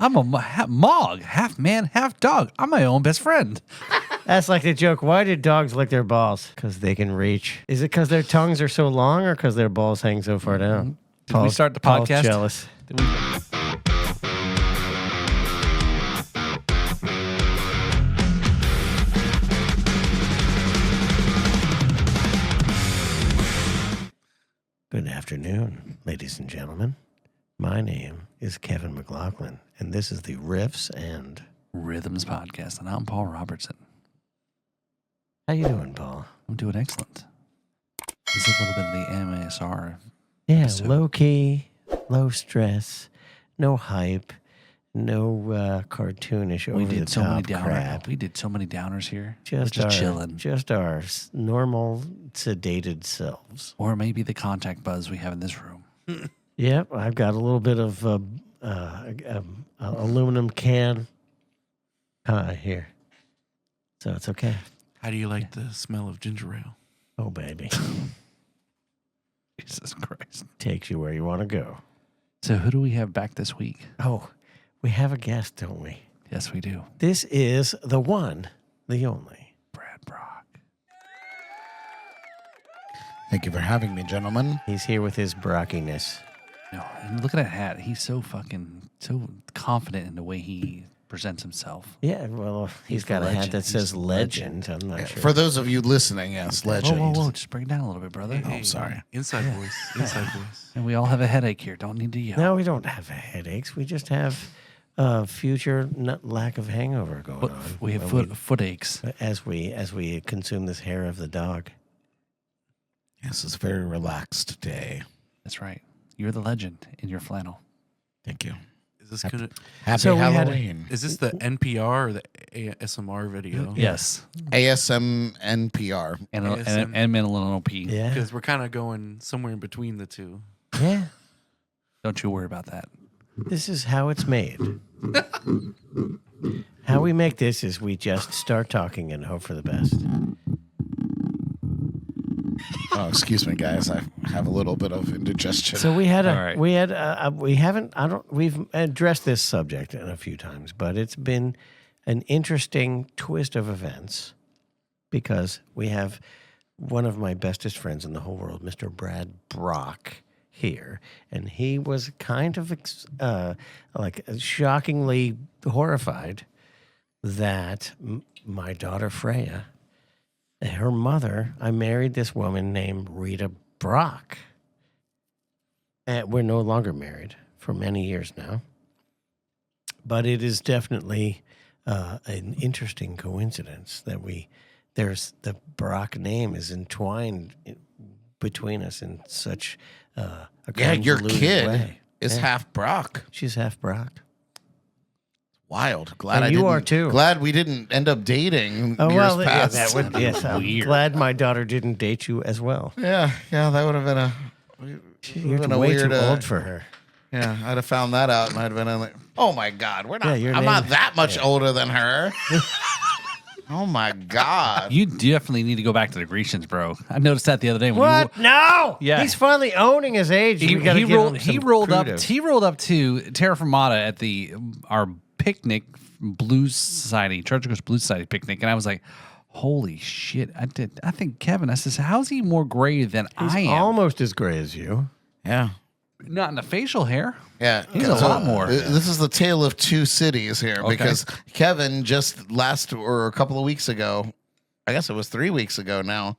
I'm a Mog, half man, half dog. I'm my own best friend. That's like the joke. Why did dogs lick their balls? Because they can reach. Is it because their tongues are so long or because their balls hang so far down? Did we start the Paul's podcast? jealous. Good afternoon, ladies and gentlemen. My name is Kevin McLoughlin, and this is the Riffs and Rhythms podcast, and I'm Paul Robertson. How you doing, Paul? I'm doing excellent. This is a little bit of the MASR. Yeah, episode. low key, low stress, no hype, no cartoonish over the top crap. We did so many downers here. Just chilling. Just our normal sedated selves. Or maybe the contact buzz we have in this room. Yep, I've got a little bit of aluminum can here, so it's okay. How do you like the smell of ginger ale? Oh, baby. Jesus Christ. Takes you where you want to go. So who do we have back this week? Oh, we have a guest, don't we? Yes, we do. This is the one, the only. Brad Brock. Thank you for having me, gentlemen. He's here with his brockiness. No, and look at that hat. He's so confident in the way he presents himself. Yeah, well, he's got a hat that says legend. I'm not sure. For those of you listening, yes, legend. Whoa. Just bring it down a little bit, brother. Oh, I'm sorry. Inside voice. Inside voice. And we all have a headache here. Don't need to yell. No, we don't have headaches. We just have future lack of hangover going on. We have foot aches. As we consume this hair of the dog. Yes, it's a very relaxed day. That's right. You're the legend in your flannel. Thank you. Is this gonna? Happy So we had Halloween. Is this the NPR or the ASMR video? Yes. ASM NPR. And ASM. and mental P. Yeah. Because we're kind of going somewhere in between the two. Yeah. Don't you worry about that. This is how it's made. How we make this is we just start talking and hope for the best. Oh, excuse me, guys. I have a little bit of indigestion. So we've addressed this subject a few times, but it's been an interesting twist of events because we have one of my bestest friends in the whole world, Mr. Brad Brock, here, and he was kind of shockingly horrified that my daughter Freya, her mother, I married this woman named Rita Brock. We're no longer married for many years now. But it is definitely an interesting coincidence that there's the Brock name is entwined between us in such a your convoluted kid way. is half Brock. She's half Brock. Wild. Glad And you are too. Glad we didn't end up dating Oh, years well, past. yes, I'm glad my daughter didn't date you as well. Yeah, that would have been You're way too old for her. Yeah, I'd have found that out, and I'd have been like, "Oh my God, we're not. Yeah, I'm not that much older than her." Oh my God! You definitely need to go back to the Grecians, bro. I noticed that the other day. When What? No. Yeah. He's finally owning his age. He We gotta give him some rolled kudos. up to Terra Firmata at our picnic, Blues Society, Church of Coast Blues Society picnic, and I was like, "Holy shit!" I think Kevin. I says, "How's he more gray than I He's am?" almost as gray as you. Yeah, Not in the facial hair. yeah. He's a lot more. This is the tale of two cities here because Kevin just a couple of weeks ago, I guess it was 3 weeks ago now,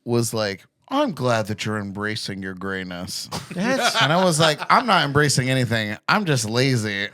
was like, "I'm glad that you're embracing your grayness." And I was like, "I'm not embracing anything. I'm just lazy."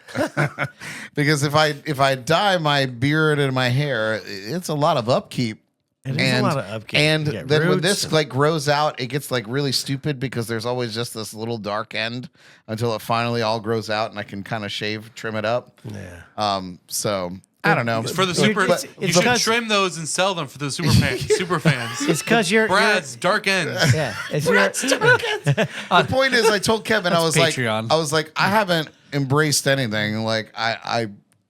Because if I dye my beard and my hair, it's a lot of upkeep. It is a lot of upkeep. And You get then when roots this and- grows out, it gets really stupid because there's always just this little dark end until it finally all grows out and I can kind of trim it up. Yeah. So I don't know. It's for the You're- super. it's You should because- trim those and sell them for the super fans. It's because you're Brad's dark ends. Yeah. It's your, The point is, I told Kevin, I was Patreon. like, I haven't embraced anything. Like I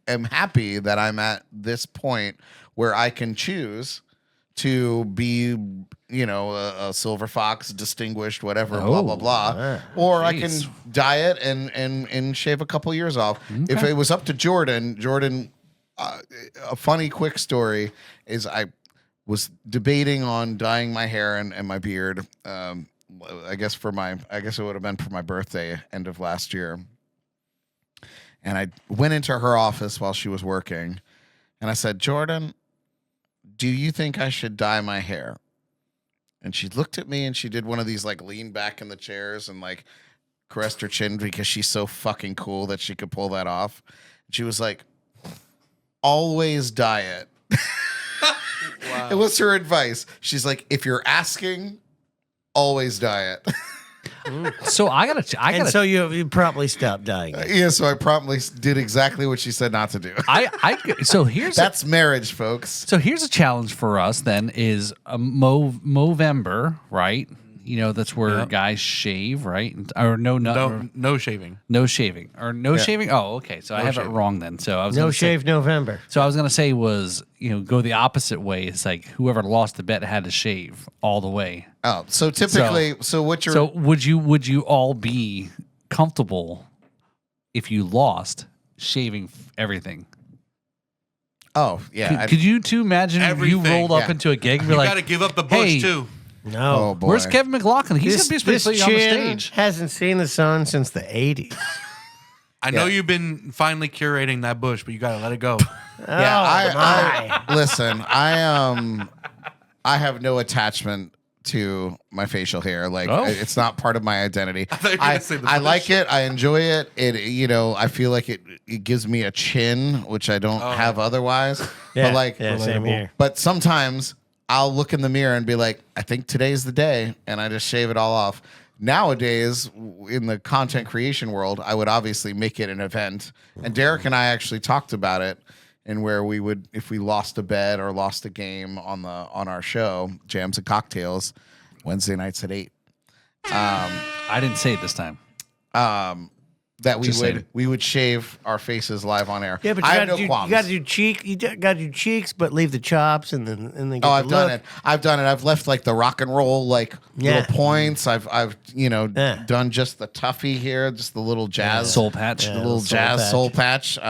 am happy that I'm at this point where I can choose to be, a silver fox, distinguished, whatever, blah blah blah, or I can dye it and shave a couple years off. Okay. If it was up to Jordan, a funny quick story is I was debating on dyeing my hair and my beard. I guess it would have been for my birthday, end of last year. And I went into her office while she was working, and I said, Jordan, do you think I should dye my hair? And she looked at me and she did one of these like lean back in the chairs and like caressed her chin because she's so fucking cool that she could pull that off. She was like, always dye it. Wow. It was her advice. She's like, if you're asking, always dye it. So I gotta. So you promptly stopped dyeing it. Yeah, so I promptly did exactly what she said not to do. So here's That's marriage, folks. So here's a challenge for us. Then is a Movember, right? That's where guys shave, right? Or No shaving. no shaving, or no shaving. Oh, okay. So I have it wrong then. So I was No gonna say- shave November. So I was gonna say was go the opposite way. It's like whoever lost the bet had to shave all the way. Oh, so typically, so what you're So would you all be comfortable if you lost shaving everything? Oh, yeah. Could you two imagine if you Everything, rolled up into a gig and be You like, got to give up the bush hey, too. No. Oh, boy. where's Kevin McLoughlin? He's This gonna be on the chin stage. hasn't seen the sun since the 80s. I know you've been finally curating that bush, but you got to let it go. Yeah, listen, I have no attachment to my facial hair. Like it's not part of my identity. thought you were gonna say the I bush. like it. I enjoy it. I feel like it gives me a chin, which I don't have otherwise. Yeah, But same here. But sometimes I'll look in the mirror and be like, I think today's the day, and I just shave it all off. Nowadays, in the content creation world, I would obviously make it an event. And Derek and I actually talked about it, and where we would, if we lost a bet or lost a game on our show, Jams and Cocktails, Wednesday nights at 8. I didn't say it this time. That Just we would shave our faces live on air. Yeah, but I you have no qualms. got to do cheek. You got to do cheeks, but leave the chops and then get I've the done look. it. I've done it. I've left like the rock and roll little points. I've done just the tuffy here, just the little jazz Soul patch. the little jazz soul patch. It's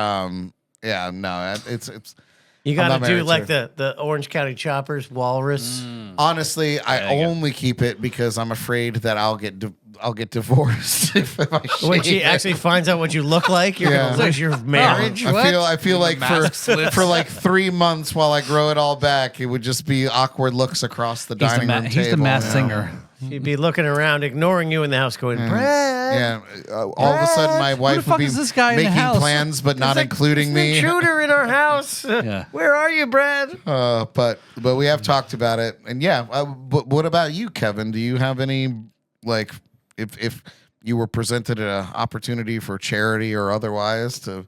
You I'm got not to do married like to the Orange County Choppers, Walrus. honestly, I only keep it because I'm afraid that I'll get divorced if I shave When she it. actually finds out what you look like, you're Yeah. gonna lose your marriage. What? I feel like mask slips. for like 3 months while I grow it all back, it would just be awkward looks across the dining room table. He's the masked you know? singer. She'd be looking around, ignoring you in the house, going, Brad. Yeah, all of a sudden my wife fuck would be is this guy in the making house? plans but not including There's an me. intruder in our house. Yeah. Where are you, Brad? But we have talked about it, and but what about you, Kevin? Do you have any if you were presented an opportunity for charity or otherwise to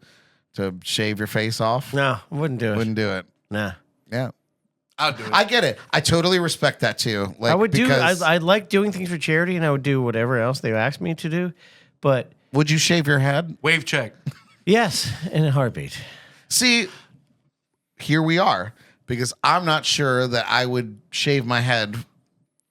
shave your face off? No, wouldn't do it. Wouldn't do it. Nah. Yeah. I'll do it. I get it. I totally respect that too. Like, I would do. because- I like doing things for charity, and I would do whatever else they asked me to do. But Would you shave your head? Wave check. yes, in a heartbeat. See, here we are, because I'm not sure that I would shave my head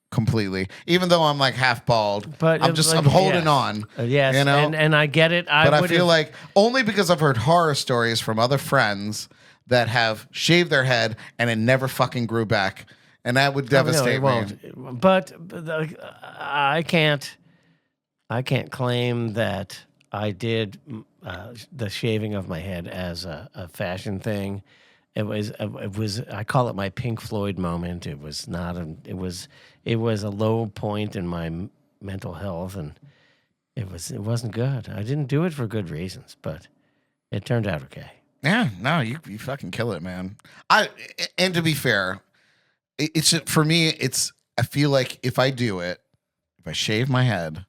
completely, even though I'm like half bald. But I'm holding on. Yes, you know. and I get it. But I would feel have- like only because I've heard horror stories from other friends that have shaved their head and it never fucking grew back, and that would devastate me. But I can't claim that I did the shaving of my head as a fashion thing. It was I call it my Pink Floyd moment. It was not it was a low point in my mental health, and it wasn't good. I didn't do it for good reasons, but it turned out okay. Yeah, no, you fucking kill it, man. And to be fair, it's for me. I feel like if I do it, if I shave my head,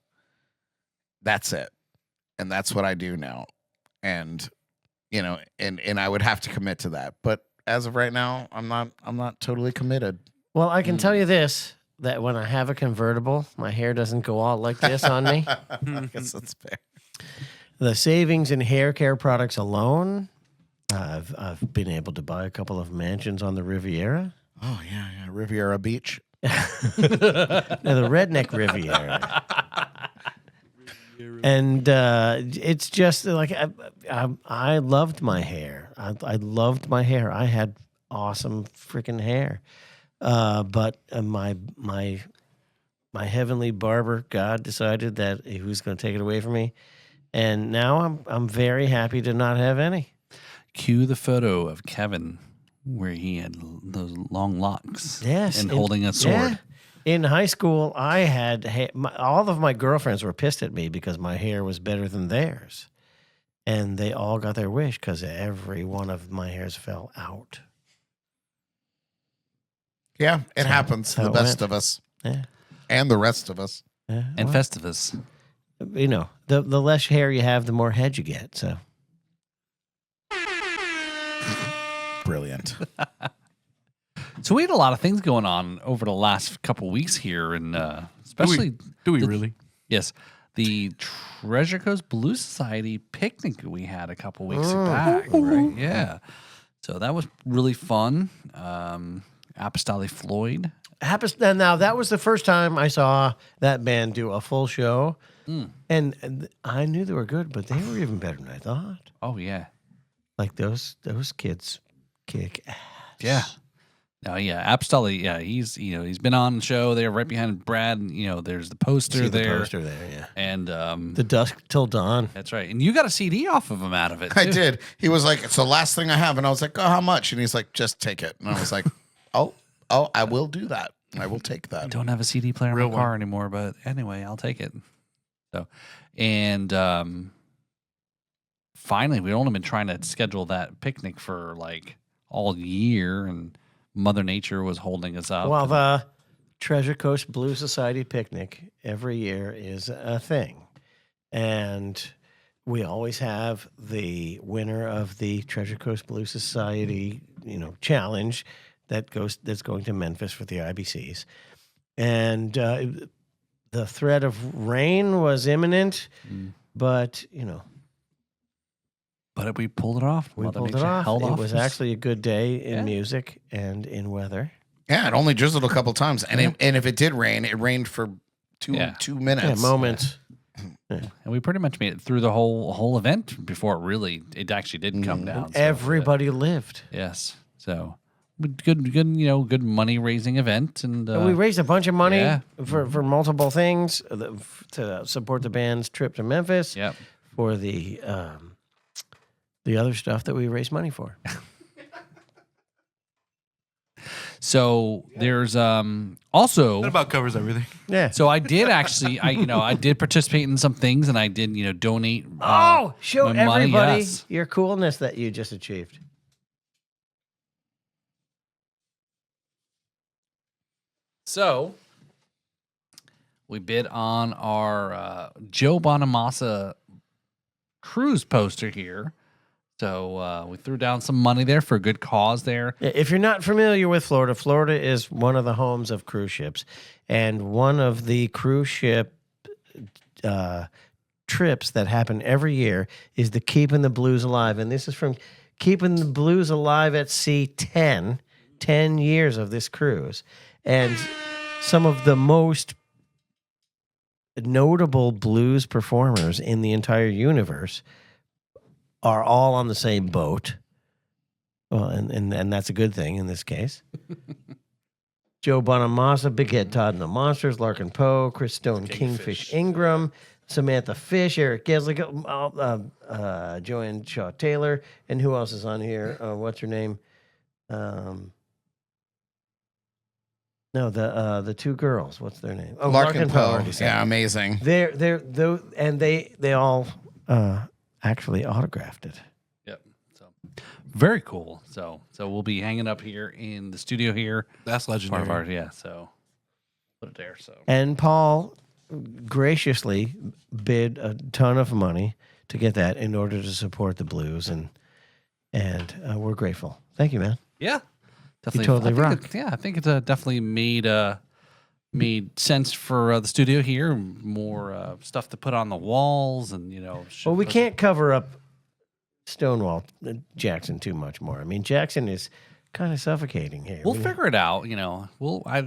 that's it, and that's what I do now, and and I would have to commit to that. But as of right now, I'm not totally committed. Well, I can tell you this: that when I have a convertible, my hair doesn't go all like this on me. I guess that's fair. The savings in hair care products alone, I've been able to buy a couple of mansions on the Riviera. Oh yeah, Riviera Beach. No, the Redneck Riviera. And it's just like I loved my hair. I loved my hair. I had awesome freaking hair. But my heavenly barber God decided that he was going to take it away from me, and now I'm very happy to not have any. Cue the photo of Kevin where he had those long locks. Yes, and holding a sword. Yeah. In high school, I had all of my girlfriends were pissed at me because my hair was better than theirs, and they all got their wish because every one of my hairs fell out. Yeah, it happens to the best of us. Yeah. And the rest of us. Yeah, And well, Festivus. you know, the less hair you have, the more head you get. So Brilliant. So we had a lot of things going on over the last couple weeks here, and especially Do we really? yes, the Treasure Coast Blues Society picnic we had a couple weeks back, right? Yeah, so that was really fun. Apostolic Floyd. now that was the first time I saw that band do a full show, and I knew they were good, but they were even better than I thought. Oh yeah, Like those kids kick ass. yeah. No, yeah, Apostolic. Yeah, he's been on the show there right behind Brad. There's the poster See there, the poster there, yeah. and The Dusk Till Dawn. that's right. And you got a CD off of him out of it. I too. did. He was like, "It's the last thing I have," and I was like, "Oh, how much?" And he's like, "Just take it." And I was like, "Oh, I will do that. I will take I that." don't have a CD player in Real my car one. anymore, but anyway, I'll take it. So, and finally, we've only been trying to schedule that picnic for like all year, and Mother Nature was holding us up. Well, the Treasure Coast Blues Society picnic every year is a thing. And we always have the winner of the Treasure Coast Blues Society, challenge that's going to Memphis for the IBCs. And the threat of rain was imminent, but but we pulled it off. we Mother pulled it Nature off. held It off. was actually a good day in Yeah. music and in weather. Yeah, it only drizzled a couple times, and and if it did rain, it rained for two minutes. Yeah, moments. and we pretty much made it through the whole event before it actually did come down. So, Everybody lived. yes. So good money raising event, and We raised a bunch of money yeah. for multiple things to support the band's trip to Memphis. Yep. For the other stuff that we raised money for. So there's also That about covers everything. Yeah. so I did actually I did participate in some things, and I did donate. Show my money, everybody yes. your coolness that you just achieved. So we bid on our Joe Bonamassa cruise poster here. So we threw down some money there for a good cause there. If you're not familiar with Florida, Florida is one of the homes of cruise ships, and one of the cruise ship trips that happen every year is the Keeping the Blues Alive, and this is from Keeping the Blues Alive at Sea 10 years of this cruise, and some of the most notable blues performers in the entire universe are all on the same boat. Well, and that's a good thing in this case. Joe Bonamassa, Big Head Todd and the Monsters, Larkin Poe, Chris Stone, Kingfish Ingram, Samantha Fish, Eric Geslick, Joanne Shaw Taylor, and who else is on here? What's her name? No, the two girls. What's their name? Oh, Larkin Poe. already said. Yeah, amazing. They all actually autographed it. Yep. So very cool. So we'll be hanging up here in the studio here. That's Part legendary. of our so put it there. So And Paul graciously bid a ton of money to get that in order to support the blues, and we're grateful. Thank you, man. yeah, definitely. totally I think rock. I think it's definitely made sense for the studio here. More stuff to put on the walls, and Well, we can't cover up Stonewall Jackson too much more. I mean, Jackson is kind of suffocating here. We'll figure it out. You know, I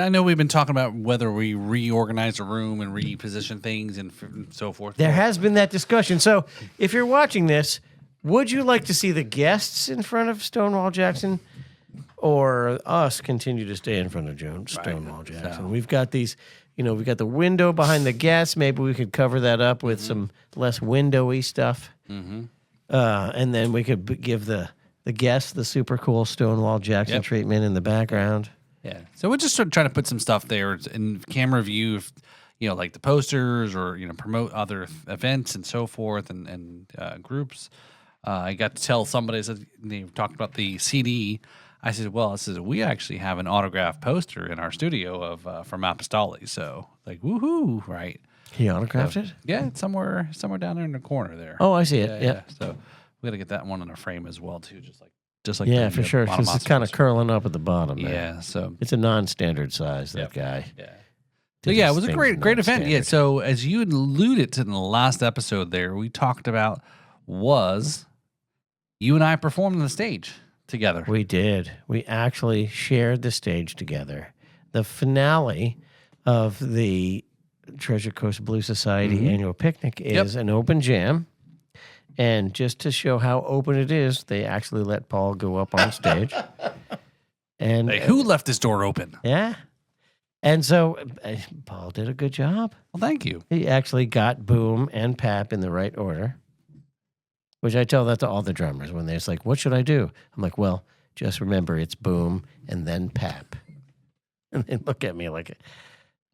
know we've been talking about whether we reorganize a room and reposition things and so forth. There has been that discussion. So if you're watching this, would you like to see the guests in front of Stonewall Jackson, or us continue to stay in front of Stonewall Jackson? So. We've got these, we've got the window behind the guests. Maybe we could cover that up with some less windowy stuff. Mm-hmm. And then we could give the guests the super cool Stonewall Jackson treatment in the background. Yeah. So we're just sort of trying to put some stuff there in camera view, if, like the posters or, promote other events and so forth and groups. I got to tell somebody, they talked about the CD. I said, we actually have an autographed poster in our studio of from Apostoli. So like, woohoo, right? He autographed it? Yeah, it's somewhere down there in the corner there. Oh, I see it. Yeah. So we got to get that one in a frame as well too, just like yeah, for sure, because it's kind of curling up at the bottom. Yeah, so it's a non-standard size. That guy. Yeah. So yeah, it was a great event. Yeah. So as you alluded to in the last episode, there we talked about was you and I performed on the stage together. We did. We actually shared the stage together. The finale of the Treasure Coast Blues Society annual picnic is an open jam. And just to show how open it is, they actually let Paul go up on stage. And who left this door open? Yeah. And so Paul did a good job. Well, thank you. He actually got boom and pap in the right order, which I tell that to all the drummers when they're like, what should I do? I'm like, well, just remember it's boom and then pap. And they look at me like,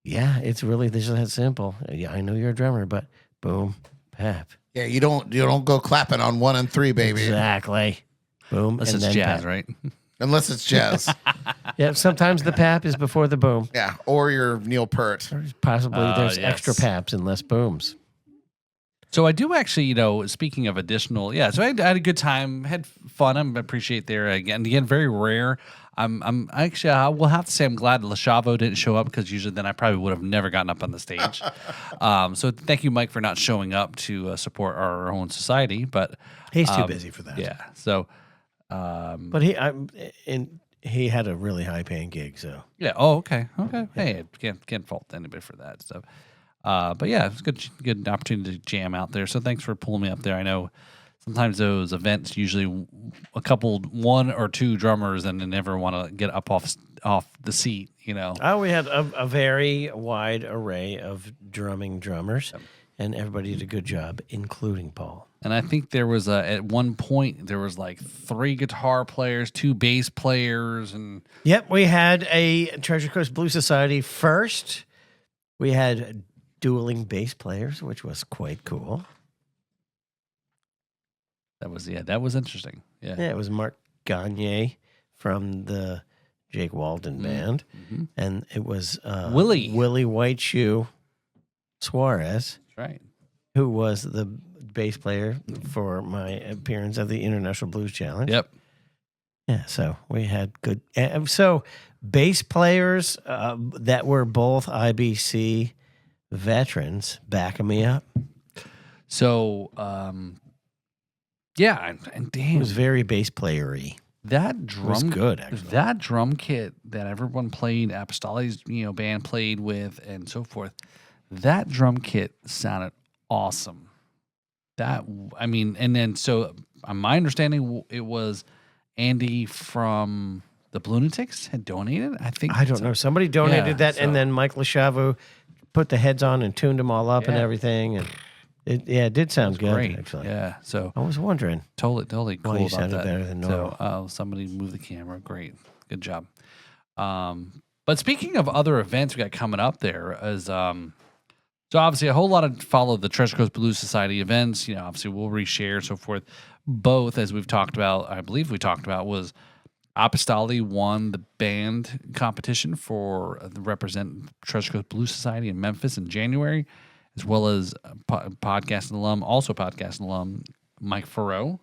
yeah, it's really just that simple. Yeah, I know you're a drummer, but boom, pap. Yeah, you don't go clapping on 1 and 3, baby. Exactly. Boom. Unless and it's then jazz, pap. right? Unless it's jazz. Yeah, sometimes the pap is before the boom. Yeah, or you're Neil Peart. Possibly there's extra paps and less booms. So I do actually, speaking of additional, so I had a good time, had fun. I appreciate there again, very rare. I'm actually, I will have to say I'm glad Lashavo didn't show up, because usually then I probably would have never gotten up on the stage. So thank you, Mike, for not showing up to support our own society. But he's too busy for that. Yeah. So, but he had a really high paying gig. So yeah. Oh, okay. Okay. Yeah. Hey, can't fault anybody for that stuff. But yeah, it's good opportunity to jam out there. So thanks for pulling me up there. I know sometimes those events usually one or two drummers and they never want to get up off the seat, Oh, we had a very wide array of drummers, and everybody did a good job, including Paul. And I think there was at one point there was like 3 guitar players, 2 bass players, and yep, we had a Treasure Coast Blues Society first. We had dueling bass players, which was quite cool. That was interesting. Yeah, it was Mark Gagne from the Jake Walden band, and it was Willie Whiteshoe Suarez. That's right. Who was the bass player for my appearance at the International Blues Challenge. Yep. Yeah, so we had good. So bass players that were both IBC veterans backing me up. So, and damn, it was very bass player-y. That drum was good, actually. That drum kit that everyone played, Apostoli's band played with, and so forth. That drum kit sounded awesome. And then so my understanding, it was Andy from the Lunatics had donated. I don't know. Somebody donated that, and then Mike Lashavo put the heads on and tuned them all up and everything, and it did sound good. Great. Actually, yeah. So I was wondering, totally cool why you about sounded that. better than normal. So somebody moved the camera. Great, good job. But speaking of other events we got coming up, there is so obviously a whole lot of follow the Treasure Coast Blues Society events. Obviously we'll reshare and so forth. Both, as we've talked about, I believe we talked about, was Apostoli won the band competition for the represent Treasure Coast Blues Society in Memphis in January, as well as podcast alum Mike Farrow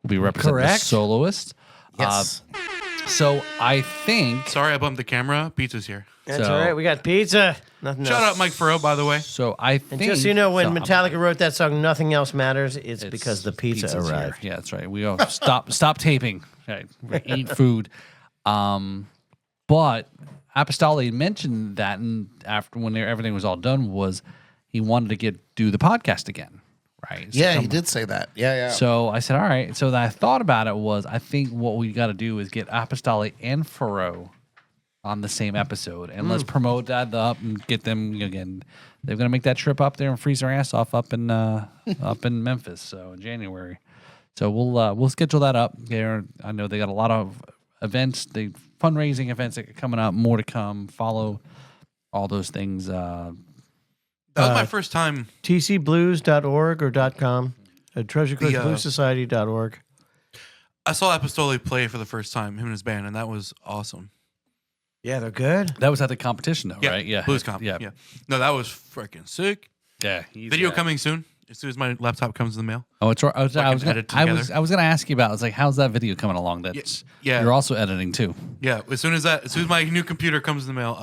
will be representing the soloist. Yes. So I think. Sorry, I bumped the camera. Pizza's here. That's So- all right. We got pizza. Nothing Shout else. out Mike Furrow, by the way. So I think. And just so you know, when so Metallica wrote that song, "Nothing Else Matters," it's because the pizza pizza's here. arrived. Yeah, that's right. We all stop taping. Right. We eat food. But Apostoli mentioned that, and after when everything was all done, was he wanted to do the podcast again, right? So Yeah, he did say that. Yeah. So I said, all right. So then I thought about it was I think what we got to do is get Apostoli and Furrow on the same episode, and let's promote that up and get them again. They're gonna make that trip up there and freeze their ass off up in Memphis. So in January. So we'll schedule that up there. I know they got a lot of events, the fundraising events that are coming up, more to come. Follow all those things. That was my first time. tcblues.org or .com. TreasureCoastBluesSociety.org. I saw Apostoli play for the first time, him and his band, and that was awesome. Yeah, they're good. That was at the competition though, Yeah, right? Yeah. Blues Comp. Yeah. No, that was freaking sick. Yeah. Video coming soon. As soon as my laptop comes in the mail. Oh, it's right. I was edit together. gonna ask you about. It's like, how's that video coming along? That's Yeah. You're also editing too. Yeah, as soon as my new computer comes in the mail,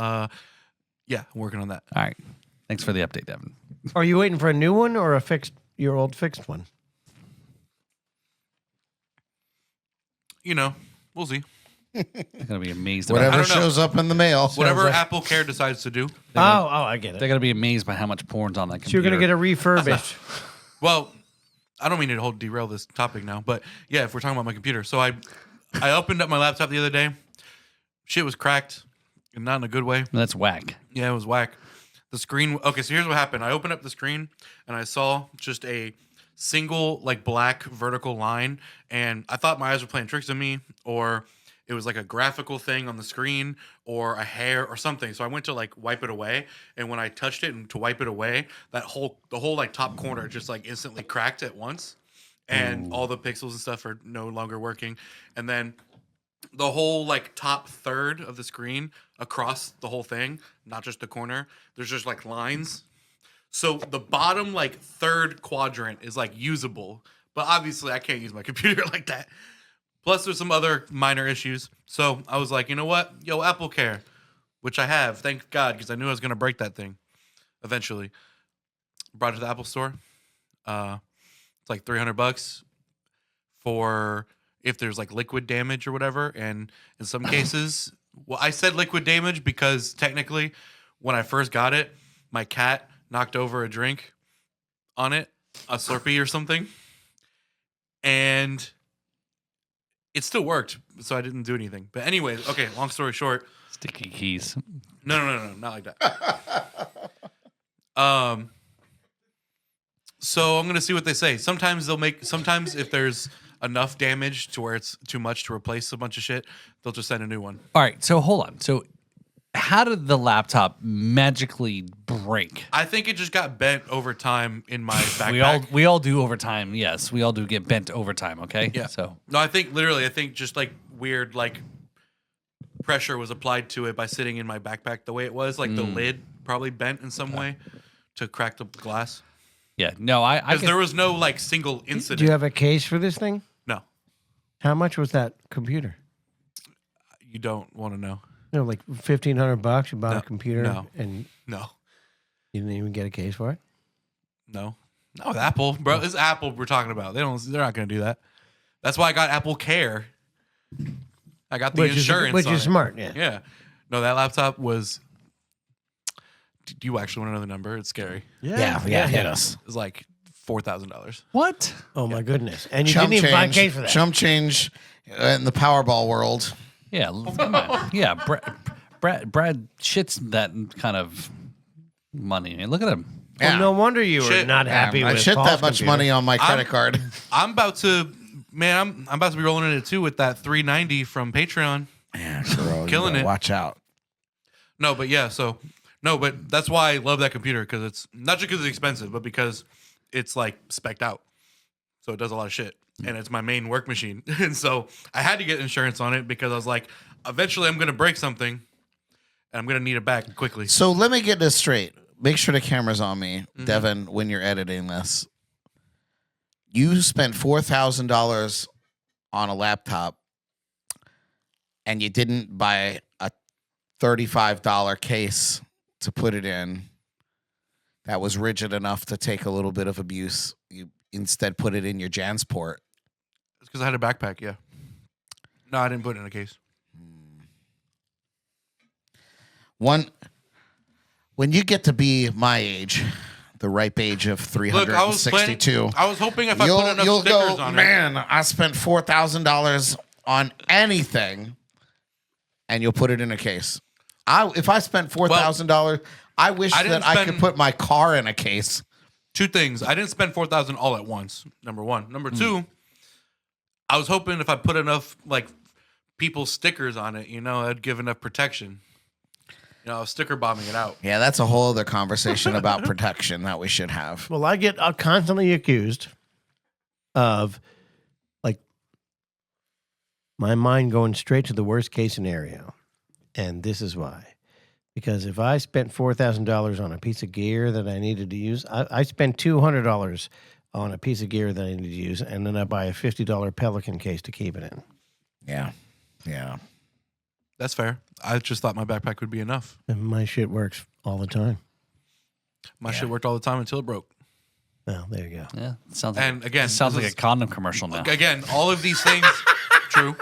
yeah, I'm working on that. All right. Thanks for the update, Devin. Are you waiting for a new one or your old fixed one? You know, we'll see. I'm gonna be amazed. I Whatever don't know. shows up in the mail. Whatever Apple Care decides to do. I get They're it. gonna be amazed by how much porn's on that computer. So you're going to get a refurbished. Well, I don't mean to derail this topic now, but yeah, if we're talking about my computer. So I opened up my laptop the other day. Shit was cracked, and not in a good way. That's whack. Yeah, it was whack. The screen. Okay, so here's what happened. I opened up the screen and I saw just a single like black vertical line, and I thought my eyes were playing tricks on me, or it was like a graphical thing on the screen, or a hair or something. So I went to like wipe it away, and when I touched it and to wipe it away, the whole like top corner just like instantly cracked at once, and all the pixels and stuff are no longer working, and then the whole like top third of the screen across the whole thing, not just the corner, there's just like lines. So the bottom like third quadrant is like usable, but obviously I can't use my computer like that. Plus there's some other minor issues. So I was like, you know what? Yo, Apple Care, which I have, thank God, because I knew I was going to break that thing eventually. Brought it to the Apple store. It's like $300 for if there's like liquid damage or whatever. And in some cases, well, I said liquid damage because technically when I first got it, my cat knocked over a drink on it, a Slurpee or something. And it still worked, so I didn't do anything. But anyways, okay, long story short. Sticky keys. No, not like that. So I'm gonna see what they say. Sometimes if there's enough damage to where it's too much to replace a bunch of shit, they'll just send a new one. All right. So hold on. So how did the laptop magically break? I think it just got bent over time in my backpack. We all do over time. Yes, we all do get bent over time. Okay. Yeah. So No, I think just like weird like pressure was applied to it by sitting in my backpack the way it was. Like the lid probably bent in some way to crack the glass. yeah. No, I Because can, there was no like single incident. Do you have a case for this thing? No, How much was that computer? you don't want to know. Like $1,500. You bought No, a computer no. and No, you didn't even get a case for it. no, not with Apple, bro. It's Apple we're talking about. They're not going to do that. That's why I got Apple Care. I got the insurance, which on is it. smart. Yeah. Yeah. No, that laptop was. Do you actually want to know the number? It's scary. Hit us. It's like $4,000. what? Oh my goodness! And you Chump didn't even buy a change. case for that. Chump change in the Powerball world. Yeah. Come on. Yeah. Brad shits that kind of money. And look at him. Well, no wonder you were Shit. not happy I with shit Paul's that much computer. money on my credit card. I'm about to be rolling in it too with that $390 from Patreon. Yeah, girl, Killing it. Watch out. No, but yeah, but that's why I love that computer, because it's not just because it's expensive, but because it's like spec'd out. So it does a lot of shit. And it's my main work machine. And so I had to get insurance on it because I was like, eventually I'm going to break something and I'm going to need it back quickly. So let me get this straight. Make sure the camera's on me, Devin, when you're editing this. You spent $4,000 on a laptop and you didn't buy a $35 case to put it in that was rigid enough to take a little bit of abuse, you instead put it in your Jansport. It's because I had a backpack. Yeah. No, I didn't put it in a case. When you get to be my age, the ripe age of 362, I was hoping if I put enough stickers on it. Man, I spent $4,000 on anything, and you'll put it in a case. If I spent $4,000, I wish that I could put my car in a case. Two things. I didn't spend $4,000 all at once. Number one. Number two, I was hoping if I put enough like people's stickers on it, I'd give enough protection. Sticker bombing it out. Yeah, that's a whole other conversation about protection that we should have. Well, I get constantly accused of like my mind going straight to the worst case scenario. And this is why. Because if I spent $4,000 on a piece of gear that I needed to use, I spent $200 on a piece of gear that I needed to use, and then I buy a $50 Pelican case to keep it in. Yeah. That's fair. I just thought my backpack would be enough. And my shit works all the time. My shit worked all the time until it broke. Well, there you go. Yeah, sounds like a condom commercial now. Again, all of these things, true.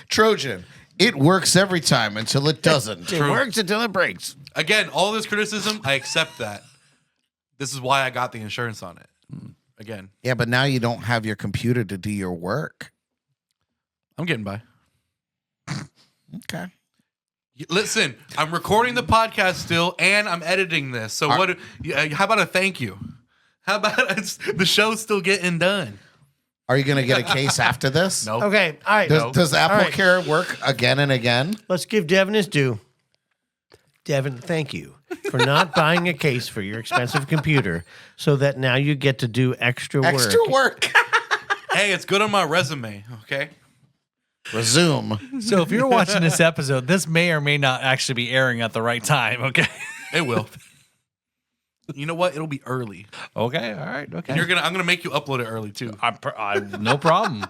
Trojan. It works every time until it doesn't. It works until it breaks. Again, all this criticism, I accept that. This is why I got the insurance on it. Again. Yeah, but now you don't have your computer to do your work. I'm getting by. Okay. Listen, I'm recording the podcast still, and I'm editing this. So how about a thank you? How about the show's still getting done? Are you going to get a case after this? No. Okay, all right. Does Apple All right. Care work again and again? Let's give Devin his due. Devin, thank you for not buying a case for your expensive computer so that now you get to do extra work. Extra work. Hey, it's good on my resume, okay? Resume. So if you're watching this episode, this may or may not actually be airing at the right time, okay? It will. You know what? It'll be early. Okay, all right, okay. And I'm gonna make you upload it early too. No problem.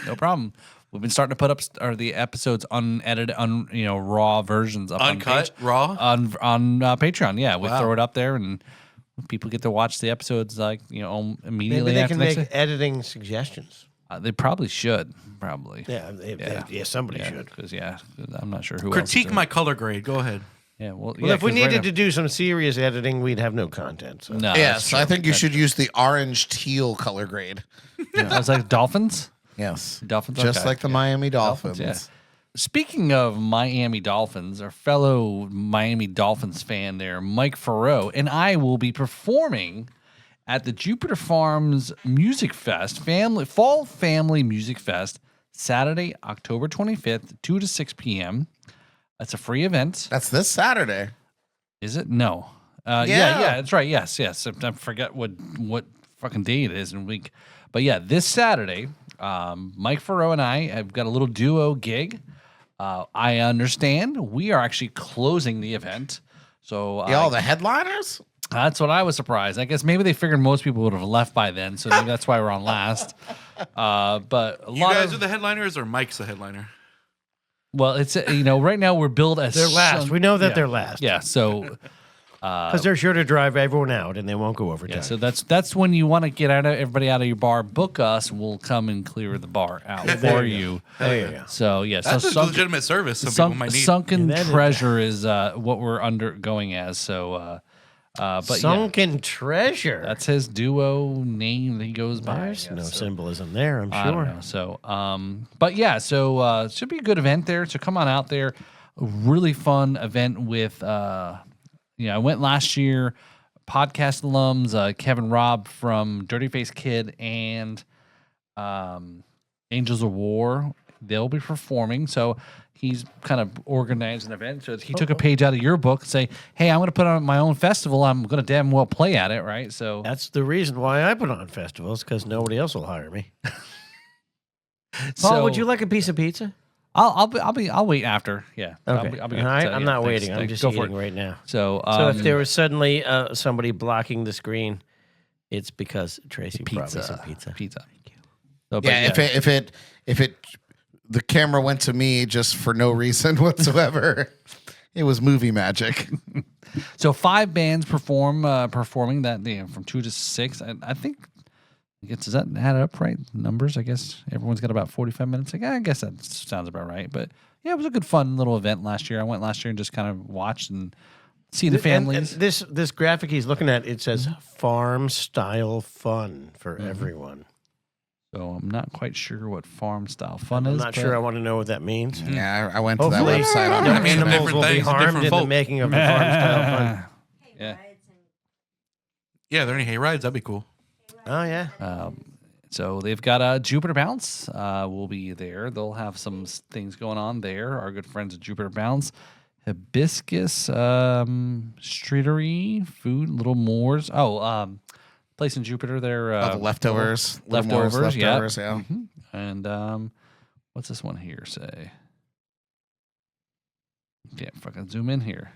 No problem. We've been starting to put up the episodes unedited, raw versions up Uncut, raw? on Patreon. Yeah, we throw it up there, and people get to watch the episodes immediately. Maybe they after can next make editing suggestions. They probably should. Probably. Yeah, somebody should. Because I'm not sure who Critique else is my color grade. Go ahead. Yeah, well, If we needed to do some serious editing, we'd have no content. So. No, Yes, I think you should use the orange teal color grade. I was like Dolphins. Yes. Dolphins, Just okay. like the Miami Dolphins. Yeah. Speaking of Miami Dolphins, our fellow Miami Dolphins fan there, Mike Farrow, and I will be performing at the Jupiter Farms Music Fest, Fall Family Music Fest, Saturday, October 25th, 2 to 6 p.m. That's a free event. That's this Saturday. Is it? No. Yeah. Yeah, that's right. Yes. I forget what fucking day it is in a week. But yeah, this Saturday, Mike Farrow and I have got a little duo gig. I understand we are actually closing the event. So Y'all the headliners? that's what I was surprised. I guess maybe they figured most people would have left by then, so maybe that's why we're on last. But a You lot guys of are the headliners, or Mike's the headliner? well, it's right now we're billed as They're last. We know that yeah. they're last. Yeah, so Because they're sure to drive everyone out and they won't go overtime. yeah, so that's when you want to get everybody out of your bar. Book us, we'll come and clear the bar out for you. There you go. So yeah, That's so a legitimate service some people might need. Sunken Yeah, that is- treasure is what we're undergoing as. So, but Sunken treasure. that's his duo name that he goes by. There's no symbolism there, I'm I don't sure. know. So, but yeah, so it should be a good event there. So come on out there. A really fun event with, I went last year. Podcast alums, Kevin Robb from Dirty Face Kid and Angels of War. They'll be performing. So he's kind of organized an event. So he took a page out of your book and say, hey, I'm going to put on my own festival. I'm going to damn well play at it, right? So That's the reason why I put on festivals, because nobody else will hire me. Paul, so would you like a piece of pizza? I'll wait after. Yeah. Okay. I'll be All good. right, So, I'm yeah, not thanks. waiting. I'm just Go for eating it. right now. So, So if there was suddenly somebody blocking the screen, it's because Tracy brought me some pizza. Pizza. So, but Yeah, if it the camera went to me just for no reason whatsoever. It was movie magic. So 5 bands performing that day from 2 to 6. I think. Does that add up right? Numbers, I guess everyone's got about 45 minutes. I guess that sounds about right. But yeah, it was a good, fun little event last year. I went last year and just kind of watched and see the families. And this graphic he's looking at, it says farm style fun for everyone. So I'm not quite sure what farm style fun is. I'm not sure I want to know what that means. Yeah, I went to that Hopefully, website on no that. animals different will be things to harmed different in the folk. making of the farm style fun. Yeah. Yeah, are there any hay rides? That'd be cool. Oh, yeah. So they've got Jupiter Bounce will be there. They'll have some things going on there. Our good friends at Jupiter Bounce. Hibiscus Streetery, food, Little Moors. Place in Jupiter there. The leftovers. Leftovers, yeah. Yeah. And what's this one here say? Can't fucking zoom in here.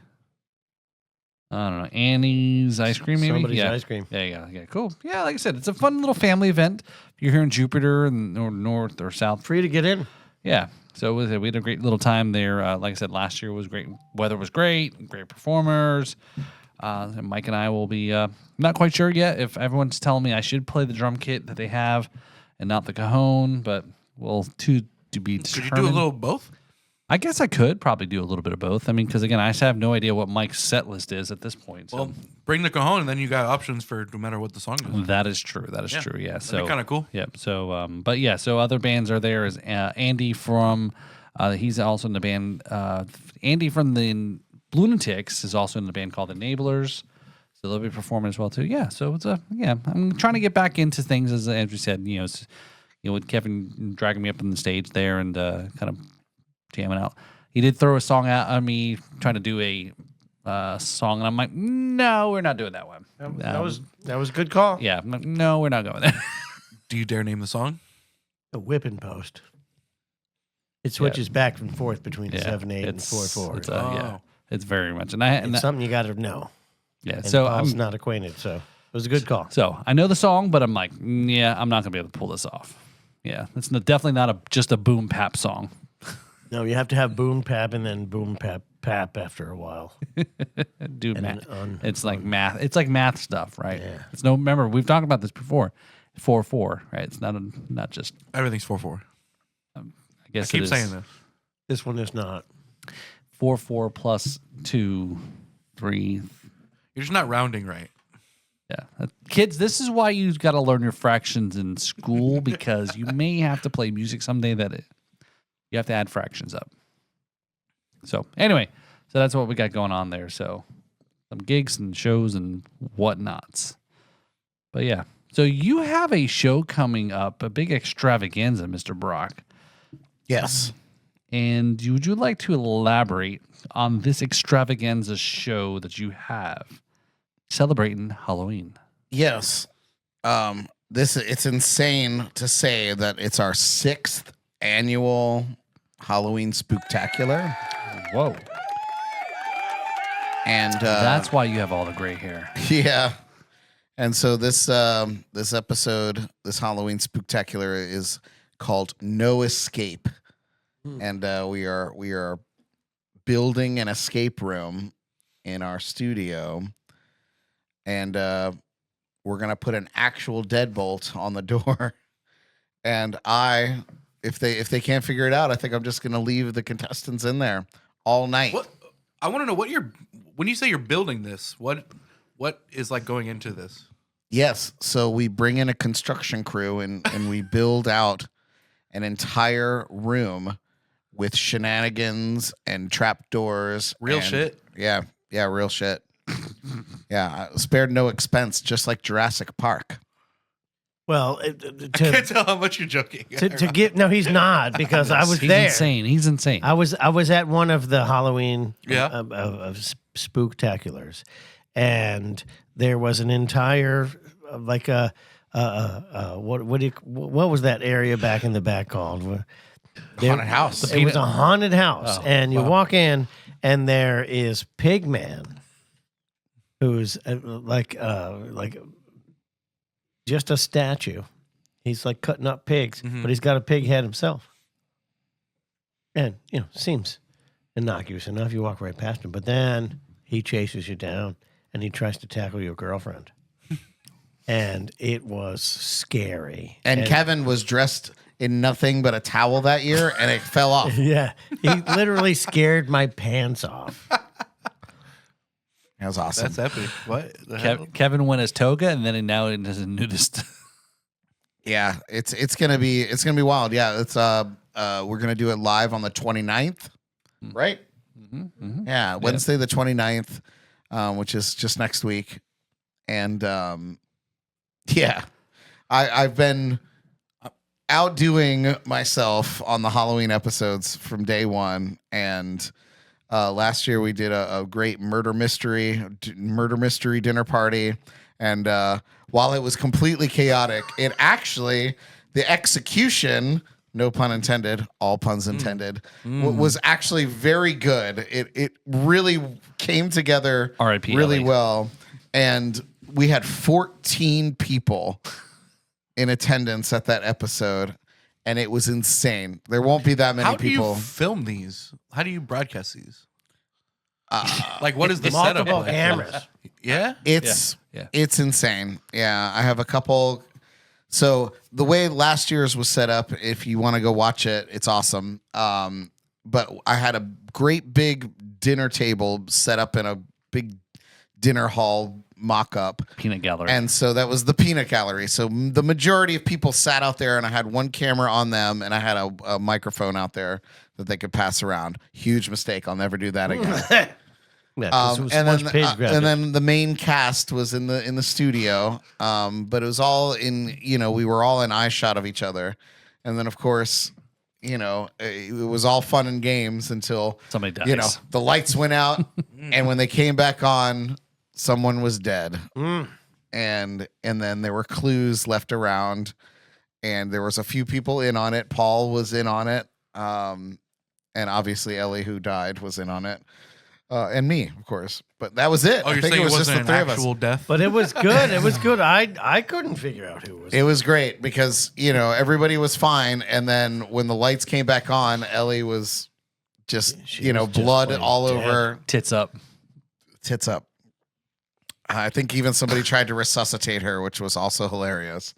I don't know. Annie's Ice Cream, maybe? Somebody's ice cream. There you go. Yeah, cool. Yeah, like I said, it's a fun little family event. If you're here in Jupiter and or north or south. Free to get in. Yeah. So we had a great little time there. Like I said, last year was great. Weather was great. Great performers. And Mike and I will be not quite sure yet if everyone's telling me I should play the drum kit that they have and not the cajon, but we'll to be determined. Could you do a little both? I guess I could probably do a little bit of both. I mean, because again, I just have no idea what Mike's set list is at this point. So. Well, bring the cajon, and then you got options for no matter what the song is. That is true. That is true. Yeah. That'd be kind of cool. Yep. So, but yeah. So other bands are there. Is Andy from? He's also in the band. Andy from the Lunatics is also in the band called the Enablers. So they'll be performing as well too. Yeah. So it's I'm trying to get back into things as we said. With Kevin dragging me up on the stage there and kind of jamming out. He did throw a song out on me trying to do a song, and I'm like, no, we're not doing that one. That was a good call. Yeah, I'm like, no, we're not going there. Do you dare name the song? The whipping post. It switches back and forth between 7/8 and 4/4. Yeah, it's very much, It's something you got to know. Yeah, And so Paul's I'm not acquainted, so it was a good call. So I know the song, but I'm like, yeah, I'm not gonna be able to pull this off. Yeah, it's definitely not just a boom pap song. No, you have to have boom pap and then boom pap after a while. Do And math. on- It's like math. It's like math stuff, right? Yeah. It's no. Remember, we've talked about this before. 4/4, right? It's not just. Everything's 4/4. I I guess keep it is saying this. This one is not. 4/4 plus 2, 3. You're just not rounding right. Yeah, kids, this is why you got to learn your fractions in school because you may have to play music someday you have to add fractions up. So anyway, so that's what we got going on there. So some gigs and shows and whatnots. But yeah, so you have a show coming up, a big extravaganza, Mr. Brock. Yes. And would you like to elaborate on this extravaganza show that you have celebrating Halloween? Yes. It's insane to say that it's our 6th annual Halloween Spooktacular. Whoa. And That's why you have all the gray hair. yeah. And so this episode, this Halloween Spooktacular is called No Escape. And we are building an escape room in our studio. And we're going to put an actual deadbolt on the door. And if they can't figure it out, I think I'm just going to leave the contestants in there all night. What? I want to know when you say you're building this, what is like going into this? Yes. So we bring in a construction crew and we build out an entire room with shenanigans and trapdoors. Real and- shit? Yeah. Yeah. Real shit. Yeah. Spared no expense, just like Jurassic Park. Well, I can't tell how much you're joking. to get no, he's not because I was He's there. insane. He's insane. I was at one of the Halloween Yeah. of spooktaculars, and there was an entire like what was that area back in the back called? Haunted house. It was a haunted house, and you walk in, and there is Pigman, who's like just a statue. He's like cutting up pigs, but he's got a pig head himself. And, seems innocuous enough. You walk right past him. But then he chases you down and he tries to tackle your girlfriend. And it was scary. And Kevin was dressed in nothing but a towel that year, and it fell off. Yeah. He literally scared my pants off. That was awesome. That's epic. What? The hell? Kevin went as toga, and then now he does a nudist. Yeah, it's gonna be wild. Yeah, it's we're gonna do it live on the 29th, right? Yeah, Wednesday the 29th, which is just next week, and yeah, I've been outdoing myself on the Halloween episodes from day one, and last year we did a great murder mystery dinner party. And while it was completely chaotic, it actually, the execution, no pun intended, all puns intended, was actually very good. It really came together R.I.P. really LA. well. And we had 14 people in attendance at that episode. And it was insane. There won't be that many How do people. you film these? How do you broadcast these? Like, what is the setup Multiple like? cameras. Yeah? It's Yeah. it's insane. Yeah, I have a couple. So the way last year's was set up, if you want to go watch it, it's awesome. But I had a great big dinner table set up in a big dinner hall mock-up. Peanut gallery. And so that was the peanut gallery. So the majority of people sat out there, and I had one camera on them, and I had a microphone out there that they could pass around. Huge mistake. I'll never do that again. Yeah, 'cause it was and much page graphic. then the main cast was in the studio, but it was all in, we were all in eye shot of each other, and then of course, it was all fun and games until Somebody dies. the lights went out, and when they came back on, someone was dead, and then there were clues left around, and there was a few people in on it. Paul was in on it, and obviously Ellie, who died, was in on it. And me, of course. But that was it. Oh, I you're think saying it was just wasn't the an three of us. actual death? But it was good. It was good. I couldn't figure out who it was. It was great because, everybody was fine. And then when the lights came back on, Ellie was just, She was just blood plain all dead. over, Tits up. tits up. I think even somebody tried to resuscitate her, which was also hilarious.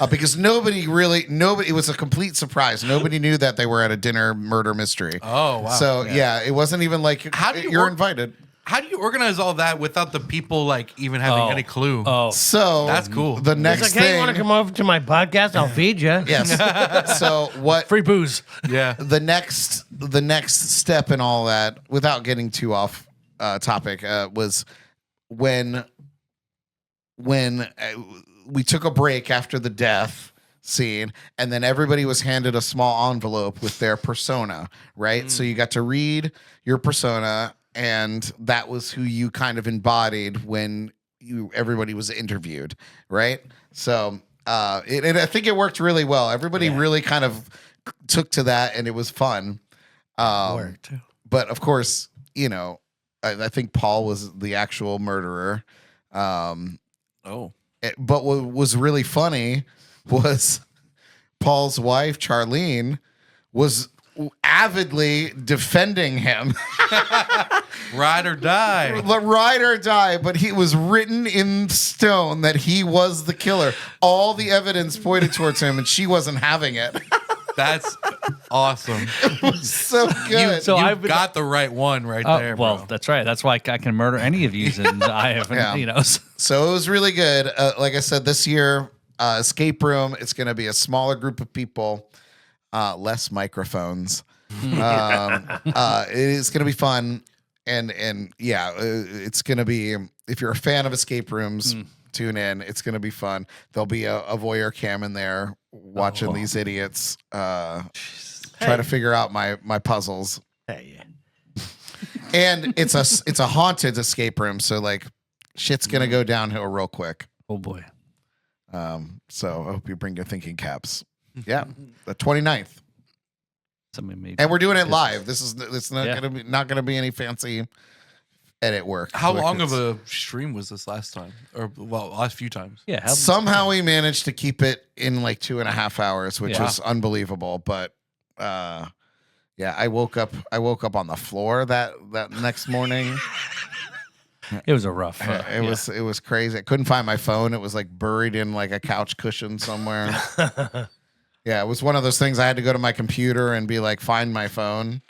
Because nobody, it was a complete surprise. Nobody knew that they were at a dinner murder mystery. Oh, wow. So, yeah, it wasn't even like, How do you you're work- invited. How do you organize all that without the people, even having any clue? Oh, So That's cool. The He's next like, hey, you thing, want to come over to my podcast? I'll feed you. yes. So what free booze. Yeah. the next step in all that, without getting too off topic, was when we took a break after the death scene, and then everybody was handed a small envelope with their persona, right? So you got to read your persona, and that was who you kind of embodied when everybody was interviewed, right? So and I think it worked really well. Everybody really kind of took to that, and it was fun. Worked. But of course, I think Paul was the actual murderer. Oh. But what was really funny was Paul's wife, Charlene, was avidly defending him. Ride or die. Ride or die, but he was written in stone that he was the killer. All the evidence pointed towards him, and she wasn't having it. That's awesome. So good. So You I've been, got the right one right there, well, bro. that's right. That's why I can murder any of you, and I haven't. Yeah. So it was really good. Like I said, this year, escape room, it's going to be a smaller group of people, less microphones. It is going to be fun. And yeah, it's going to be, if you're a fan of escape rooms, tune in. It's going to be fun. There'll be a voyeur cam in there watching these idiots try to figure out my puzzles. Hey, yeah. And it's a haunted escape room, so shit's gonna go downhill real quick. Oh boy. So I hope you bring your thinking caps. Yeah, the 29th, Somebody made. and we're doing it live. It's not Yeah. gonna be any fancy edit work. How long of a stream was this last time? Or, last few times? Yeah. Somehow we managed to keep it in 2.5 hours, which Yeah. was unbelievable. But Yeah, I woke up on the floor that next morning. It was a rough. It was crazy. I couldn't find my phone. It was like buried in like a couch cushion somewhere. Yeah, it was one of those things I had to go to my computer and be like, find my phone.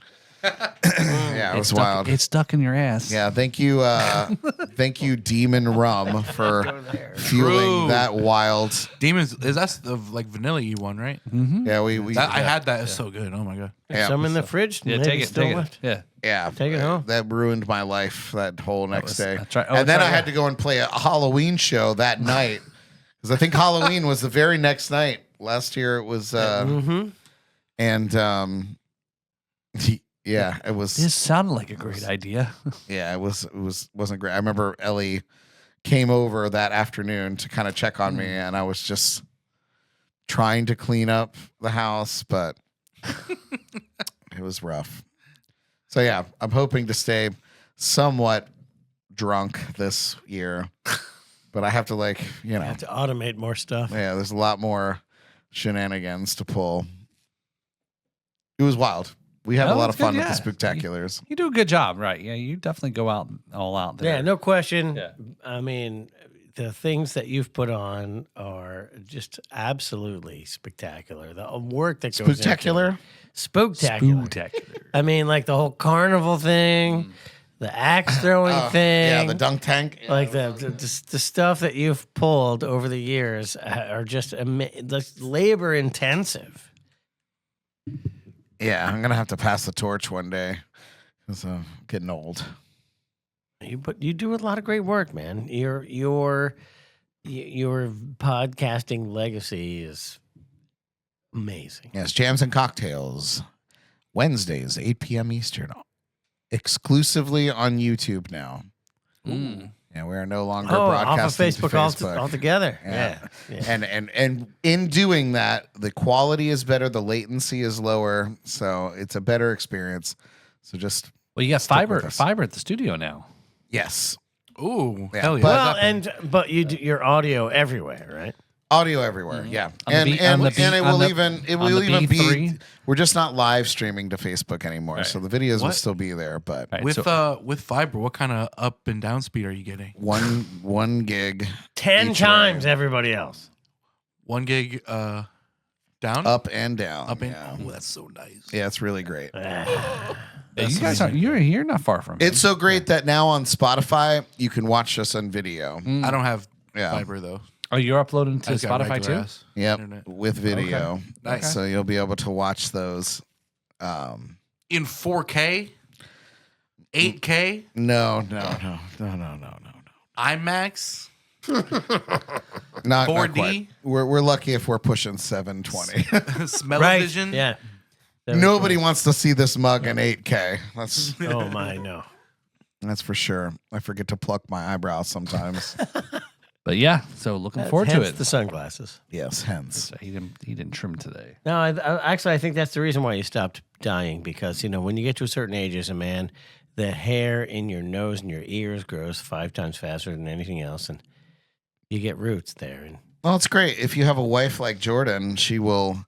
Yeah, it was wild. It's stuck in your ass. Yeah, thank you, Demon Rum, for fueling that wild. Demons is that's the like vanilla one, right? Mm-hmm. Yeah, we I had that. It's so good. Oh my god. Yeah. Some in the fridge. Yeah, maybe take it. still Take left. it. Yeah. Yeah, Take it home. That ruined my life that whole next day. and then I had to go and play a Halloween show that night because I think Halloween was the very next night. Last year it was, and yeah, it was. This sounded like a great idea. Yeah, it wasn't great. I remember Ellie came over that afternoon to kind of check on me, and I was just trying to clean up the house, but it was rough. So yeah, I'm hoping to stay somewhat drunk this year, but I have to I have to automate more stuff. yeah, there's a lot more shenanigans to pull. It was wild. We had a lot of fun with the Spooktaculars. You do a good job, right? Yeah, you definitely go out all out there. Yeah, no question. Yeah. I mean, the things that you've put on are just absolutely spectacular. The work that goes Spooktacular? into it. Spooktacular. Spooktacular. I mean, like the whole carnival thing, the axe throwing thing. Yeah, the dunk tank. Like the stuff that you've pulled over the years are just labor intensive. Yeah, I'm gonna have to pass the torch one day because I'm getting old. You do a lot of great work, man. Your podcasting legacy is amazing. Yes, Jams and Cocktails, Wednesdays, 8 p.m. Eastern, exclusively on YouTube now. Mm. Yeah, we are no longer Off of broadcasting Facebook, to Facebook. altogether. Yeah. Yeah. And in doing that, the quality is better, the latency is lower, so it's a better experience. So just Well, you got stick with fiber us. at the studio now. Yes, Ooh, Yeah, hell yeah. Well, but you do your audio everywhere, right? audio everywhere. Yeah, On the and B- on the B- it on will the- even on the be. B3? We're just not live streaming to Facebook anymore, Right. so the videos will What? still be there, but. Right, with so- with fiber, what kind of up and down speed are you getting? One gig 10 Each times way. everybody else. 1 gig down? up and down. Up and yeah. oh, that's so nice. Yeah, it's really great. Yeah, you guys are you're not far from it. It's so great that now on Spotify you can watch us on video. I don't have Yeah. fiber though. Oh, you're uploading to I just got Spotify regular too? ass Yep, internet. with video. Nice. So you'll be able to watch those. In 4K, 8K, No. IMAX, Not 4D? quite. We're lucky if we're pushing 720. smell-o-vision. Yeah. Nobody wants to see this mug in 8K. Oh, my, no. That's for sure. I forget to pluck my eyebrows sometimes. But yeah, so looking forward to Hence it. the sunglasses. Yes, hence. So he didn't trim today. No, actually, I think that's the reason why you stopped dying because, when you get to a certain age as a man, the hair in your nose and your ears grows 5 times faster than anything else, and you get roots there. And Well, it's great. If you have a wife like Jordan, she will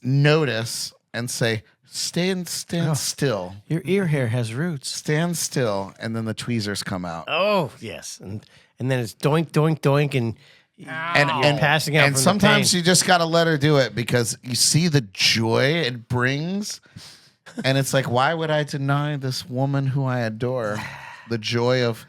notice and say, stand still. your ear hair has roots. Stand still. And then the tweezers come out. Oh, yes. And then it's doink, doink, doink, and And passing out and from the sometimes pain. you just got to let her do it because you see the joy it brings. And it's like, why would I deny this woman who I adore the joy of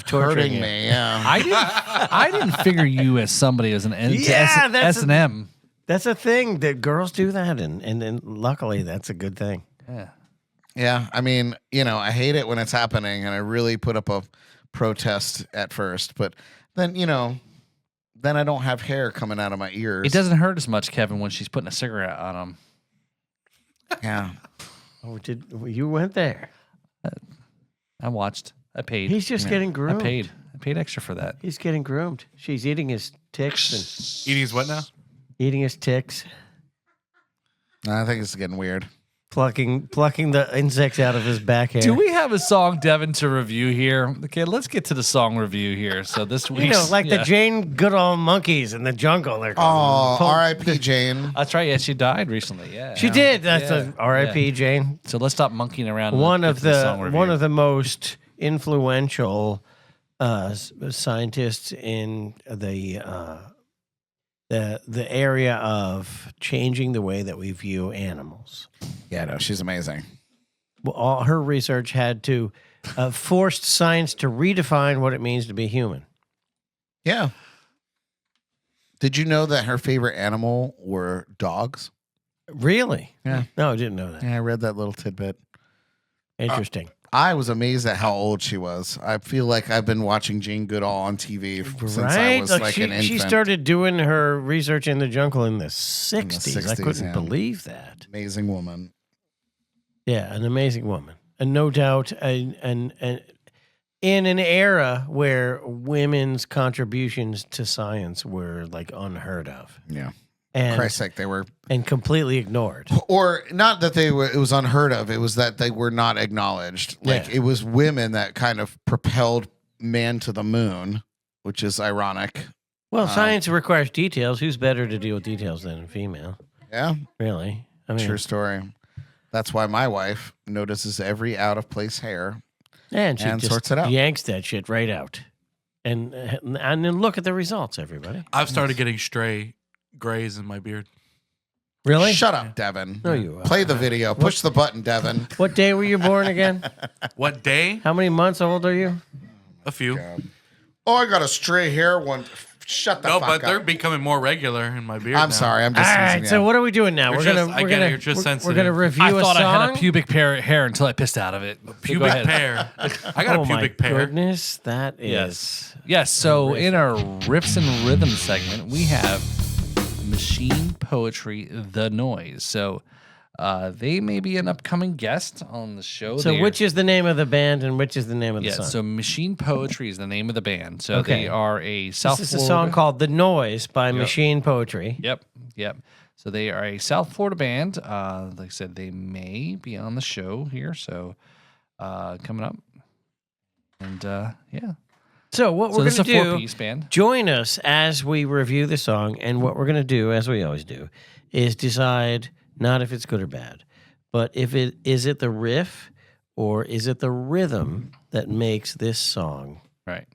torturing hurting you. me? Yeah. I didn't figure you as somebody as an Yeah, that's S and M. That's a thing that girls do that, and luckily that's a good thing. Yeah. Yeah. I mean, I hate it when it's happening, and I really put up a protest at first, but then, then I don't have hair coming out of my ears. It doesn't hurt as much, Kevin, when she's putting a cigarette on him. Yeah. Oh, you went there? I watched. I paid. He's just getting I groomed. paid extra for that. He's getting groomed. She's eating his ticks Eating his what now? and eating his ticks. I think it's getting weird. plucking the insects out of his back hair. Do we have a song, Devin, to review here? Okay, let's get to the song review here. So this week, the Jane Goodall monkeys in the jungle. They're Oh, called. R.I.P. Jane. That's right. Yeah, she died recently. Yeah, She did. That's Yeah. a R.I.P. Yeah. Jane. So let's stop monkeying around. And One get of to the song the review. one of the most influential scientists in the area of changing the way that we view animals. Yeah, no, she's amazing. Well, all her research had to forced science to redefine what it means to be human. Yeah. Did you know that her favorite animal were dogs? Really? Yeah. No, I didn't know that. Yeah, I read that little tidbit. Interesting. I was amazed at how old she was. I feel like I've been watching Jane Goodall on TV since I was like an infant. She started doing her research in the jungle in the 60s. I 60s, couldn't yeah. believe that. Amazing woman. Yeah, an amazing woman. And no doubt, in an era where women's contributions to science were like unheard of. Yeah. And, Christ's sake, they were, and completely ignored. or not that they were, it was unheard of. It was that they were not acknowledged. Like Yeah. it was women that kind of propelled man to the moon, which is ironic. Well, science requires details. Who's better to deal with details than a female? Yeah. Really? I mean, True story. That's why my wife notices every out of place hair. and she and just sorts it out. yanks that shit right out. And then look at the results, everybody. I've started getting stray grays in my beard. Really? Shut up, Devin. No, you are. Play the video. Push the button, Devin. What day were you born again? What day? How many months old are you? A few. Oh, I got a stray hair one. Shut the No, fuck but they're up. becoming more regular in my beard. I'm now. sorry. I'm All just right. teasing So you. what are we doing now? You're We're just- gonna I we're get it, gonna you're just we're sensitive. gonna review I a thought song. I had a pubic hair until I pissed out of it. But go Pubic ahead. pear. I got Oh a my pubic pear. goodness, that is Yes. So in our riffs and rhythm segment, we have Machine Poetry, The Noise. So they may be an upcoming guest on the show. So which is the name of the band and which is the name of the Yeah, song? so Machine Poetry is the name of the band. So Okay. they are a South this is a Florida. song called "The Noise" by Machine Poetry. Yep. So they are a South Florida band. Like I said, they may be on the show here. So coming up. And yeah. So what So we're this going is a to do, four-piece band. join us as we review the song. And what we're going to do, as we always do, is decide not if it's good or bad, but if it is it the riff or is it the rhythm that makes this song. Right.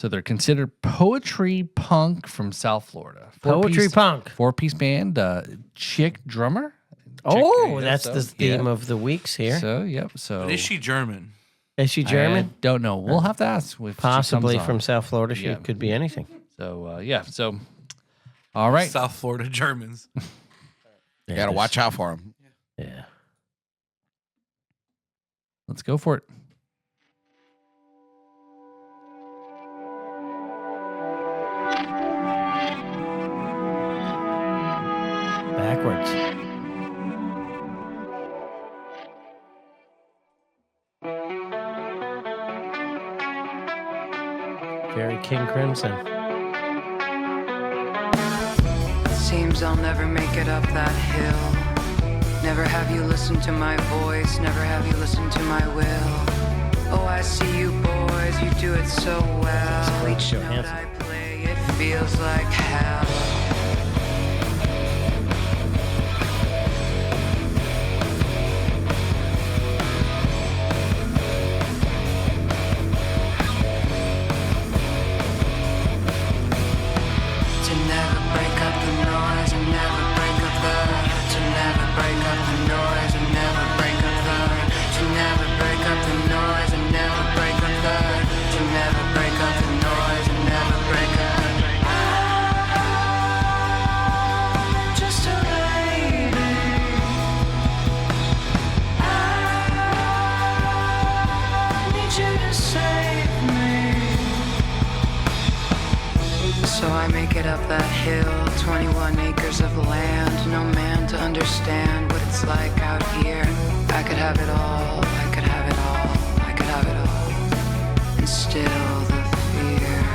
So they're considered poetry punk from South Florida. Poetry punk. Four-piece band, chick drummer. Oh, Chick- that's so, the theme yeah. of the weeks here. So, yep. So Is she German? Is she German? I don't know. We'll have to ask. If she Possibly comes on. from South Florida. She Yeah. could be anything. So, yeah. So, all right. South Florida Germans. You got to watch out for him. Yeah. Let's go for it. Backwards. Very King Crimson. Seems I'll never make it up that hill. Never have you listened to my voice, never have you listened to my will. Oh, I see you boys, you do it so well. Each note Johansson. I play, it feels like hell. To never break up the noise and never break up the to never break up the noise and never break up the to never break up the noise and never break up the to never break up the noise and never break up. I'm just a lady. I need you to save me. So I make it up that hill, 21 acres of land, no man to understand what it's like out here. I could have it all, I could have it all, I could have it all, and still the fear.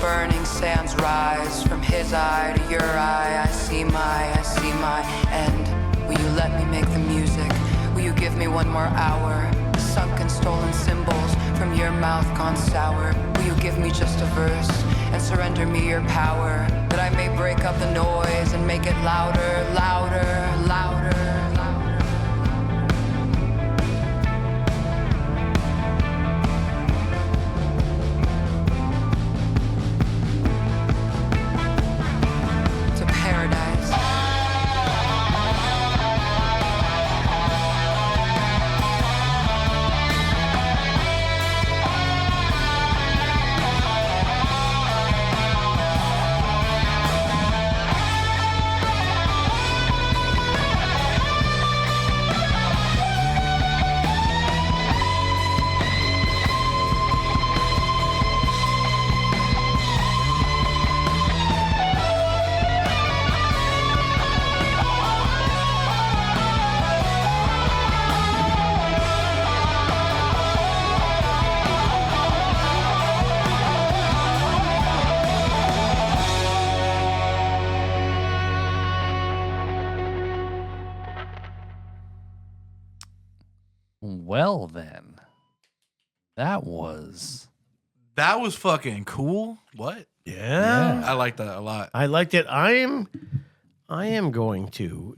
burning sands rise from his eye to your eye. I see my end. Will you let me make the music? Will you give me one more hour? Sunken, stolen symbols from your mouth gone sour. Will you give me just a verse and surrender me your power, that I may break up the noise and make it louder, louder, louder, louder. To paradise. Well, then, that was fucking cool. What? Yeah. I like that a lot. I liked it. I am going to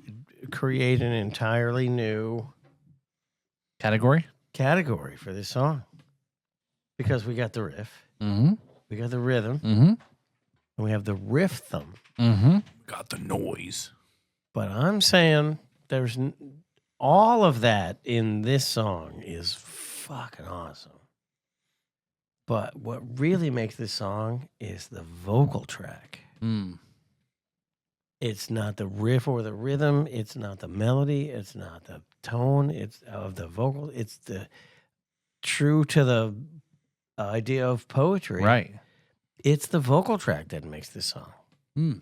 create an entirely new category. category for this song because we got the riff, Mm-hmm. we got the rhythm, Mm-hmm. and we have the riff thumb. Mm-hmm. Got the noise. But I'm saying all of that in this song is fucking awesome. But what really makes this song is the vocal track. Mm. It's not the riff or the rhythm. It's not the melody. It's not the tone. It's of the vocal. It's the true to the idea of poetry. Right. It's the vocal track that makes this song. Mm.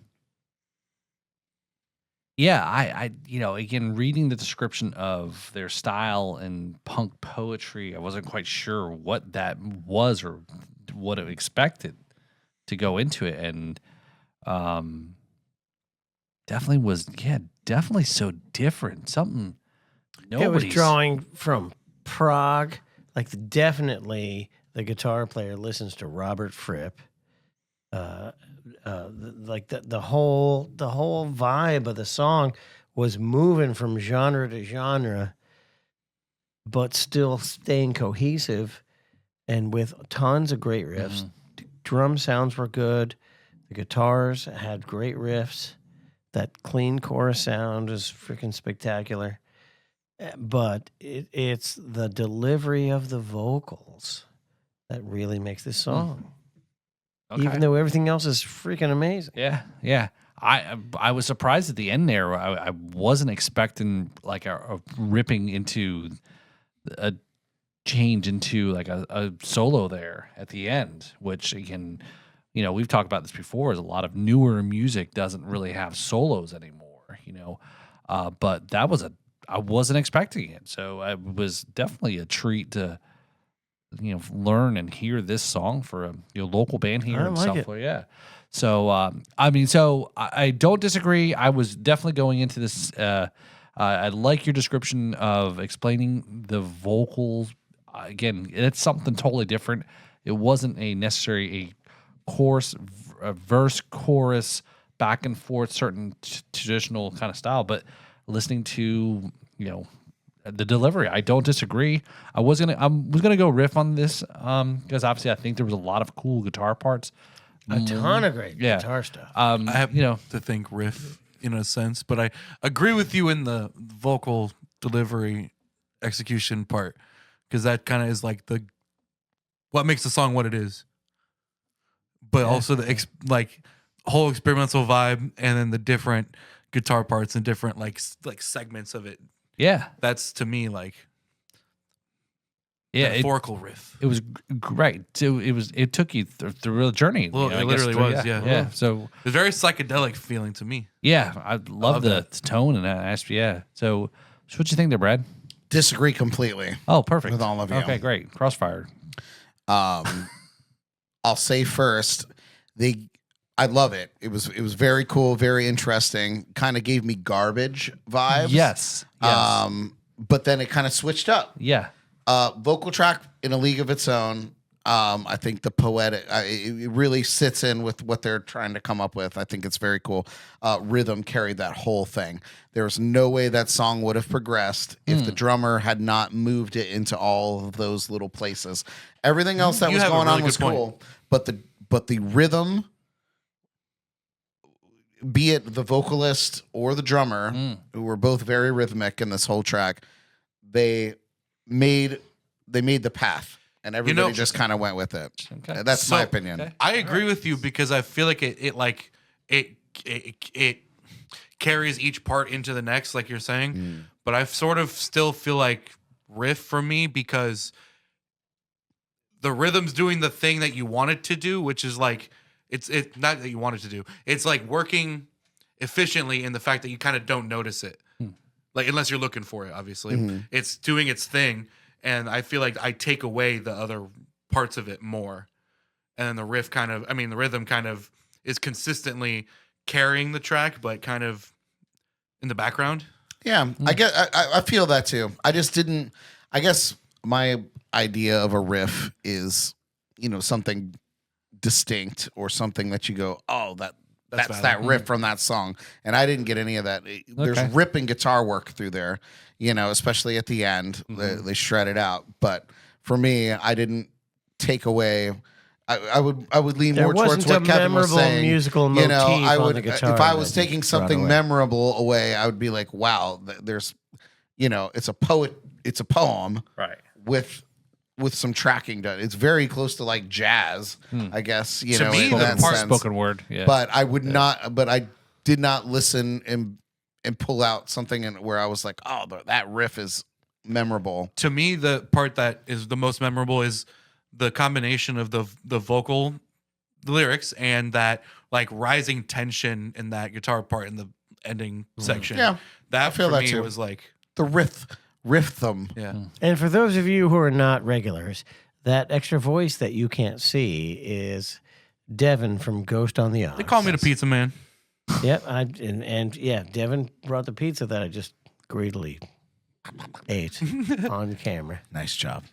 Yeah, I, again, reading the description of their style and punk poetry, I wasn't quite sure what that was or what I expected to go into it, and definitely so different. Something It was nobody's drawing from Prague. Definitely the guitar player listens to Robert Fripp. The whole vibe of the song was moving from genre to genre, but still staying cohesive and with tons of great riffs. Drum sounds were good. The guitars had great riffs. That clean chorus sound is freaking spectacular. But it's the delivery of the vocals that really makes this song. Okay. Even though everything else is freaking amazing. Yeah. I was surprised at the end there. I wasn't expecting like a ripping into a change into like a solo there at the end, which again, we've talked about this before. Is a lot of newer music doesn't really have solos anymore. But that was I wasn't expecting it, so it was definitely a treat to learn and hear this song for a local band here in South Florida. Yeah. So, I don't disagree. I was definitely going into this. I like your description of explaining the vocals. Again, it's something totally different. It wasn't a chorus, a verse, chorus, back and forth, certain traditional kind of style, but listening to, the delivery, I don't disagree. I was gonna go riff on this because obviously I think there was a lot of cool guitar parts, A ton of great guitar stuff. I have to think riff in a sense, but I agree with you in the vocal delivery execution part because that kind of is like what makes the song what it is, but also the whole experimental vibe and then the different guitar parts and different like segments of it. Yeah, that's to me like metaphorical riff. It was great. So it took you through a journey. Well, it literally was. Yeah. So it was very psychedelic feeling to me. Yeah, I love the tone and that. Yeah. So what you think there, Brad? Disagree completely. Oh, perfect. With all of you. Okay, great. Crossfire. I'll say first, I love it. It was very cool, very interesting. Kind of gave me Garbage vibes. Yes. But then it kind of switched up. Yeah. Vocal track in a league of its own. I think the poetic, it really sits in with what they're trying to come up with. I think it's very cool. Rhythm carried that whole thing. There was no way that song would have progressed if the drummer had not moved it into all of those little places. Everything else that was going on was cool, but the rhythm, be it the vocalist or the drummer, who were both very rhythmic in this whole track, they made the path. And everybody just kind of went with it. Okay. That's my opinion. Okay. I agree with you because I feel like it carries each part into the next, like you're saying. But I sort of still feel like Riff for me because the rhythm's doing the thing that you want it to do, which is like it's not that you want it to do. It's like working efficiently in the fact that you kind of don't notice it, like unless you're looking for it. Obviously, it's doing its thing. And I feel like I take away the other parts of it more. And then the rhythm kind of is consistently carrying the track, but kind of in the background. Yeah, I feel that too. I guess my idea of a riff is, something distinct or something that you go, oh, that's that riff from that song. And I didn't get any of that. There's ripping guitar work through there, especially at the end. They shred it out. But for me, I didn't take away. I would lean more towards what Kevin was saying. Musical motif on the guitar. If I was taking something memorable away, I would be like, wow, there's, it's a poem, right, with some tracking done. It's very close to like jazz, I guess, to me, in that sense. Spoken word. Yeah. But I would not, but I did not listen and pull out something where I was like, oh, that riff is memorable. To me, the part that is the most memorable is the combination of the vocal, the lyrics, and that like rising tension in that guitar part in the ending section. Yeah, that I feel for that me too. Was like the rhythm. Yeah. And for those of you who are not regulars, that extra voice that you can't see is Devin from Ghost on the Oz. They call me the pizza man. Yep, Devin brought the pizza that I just greedily ate on camera. Nice job.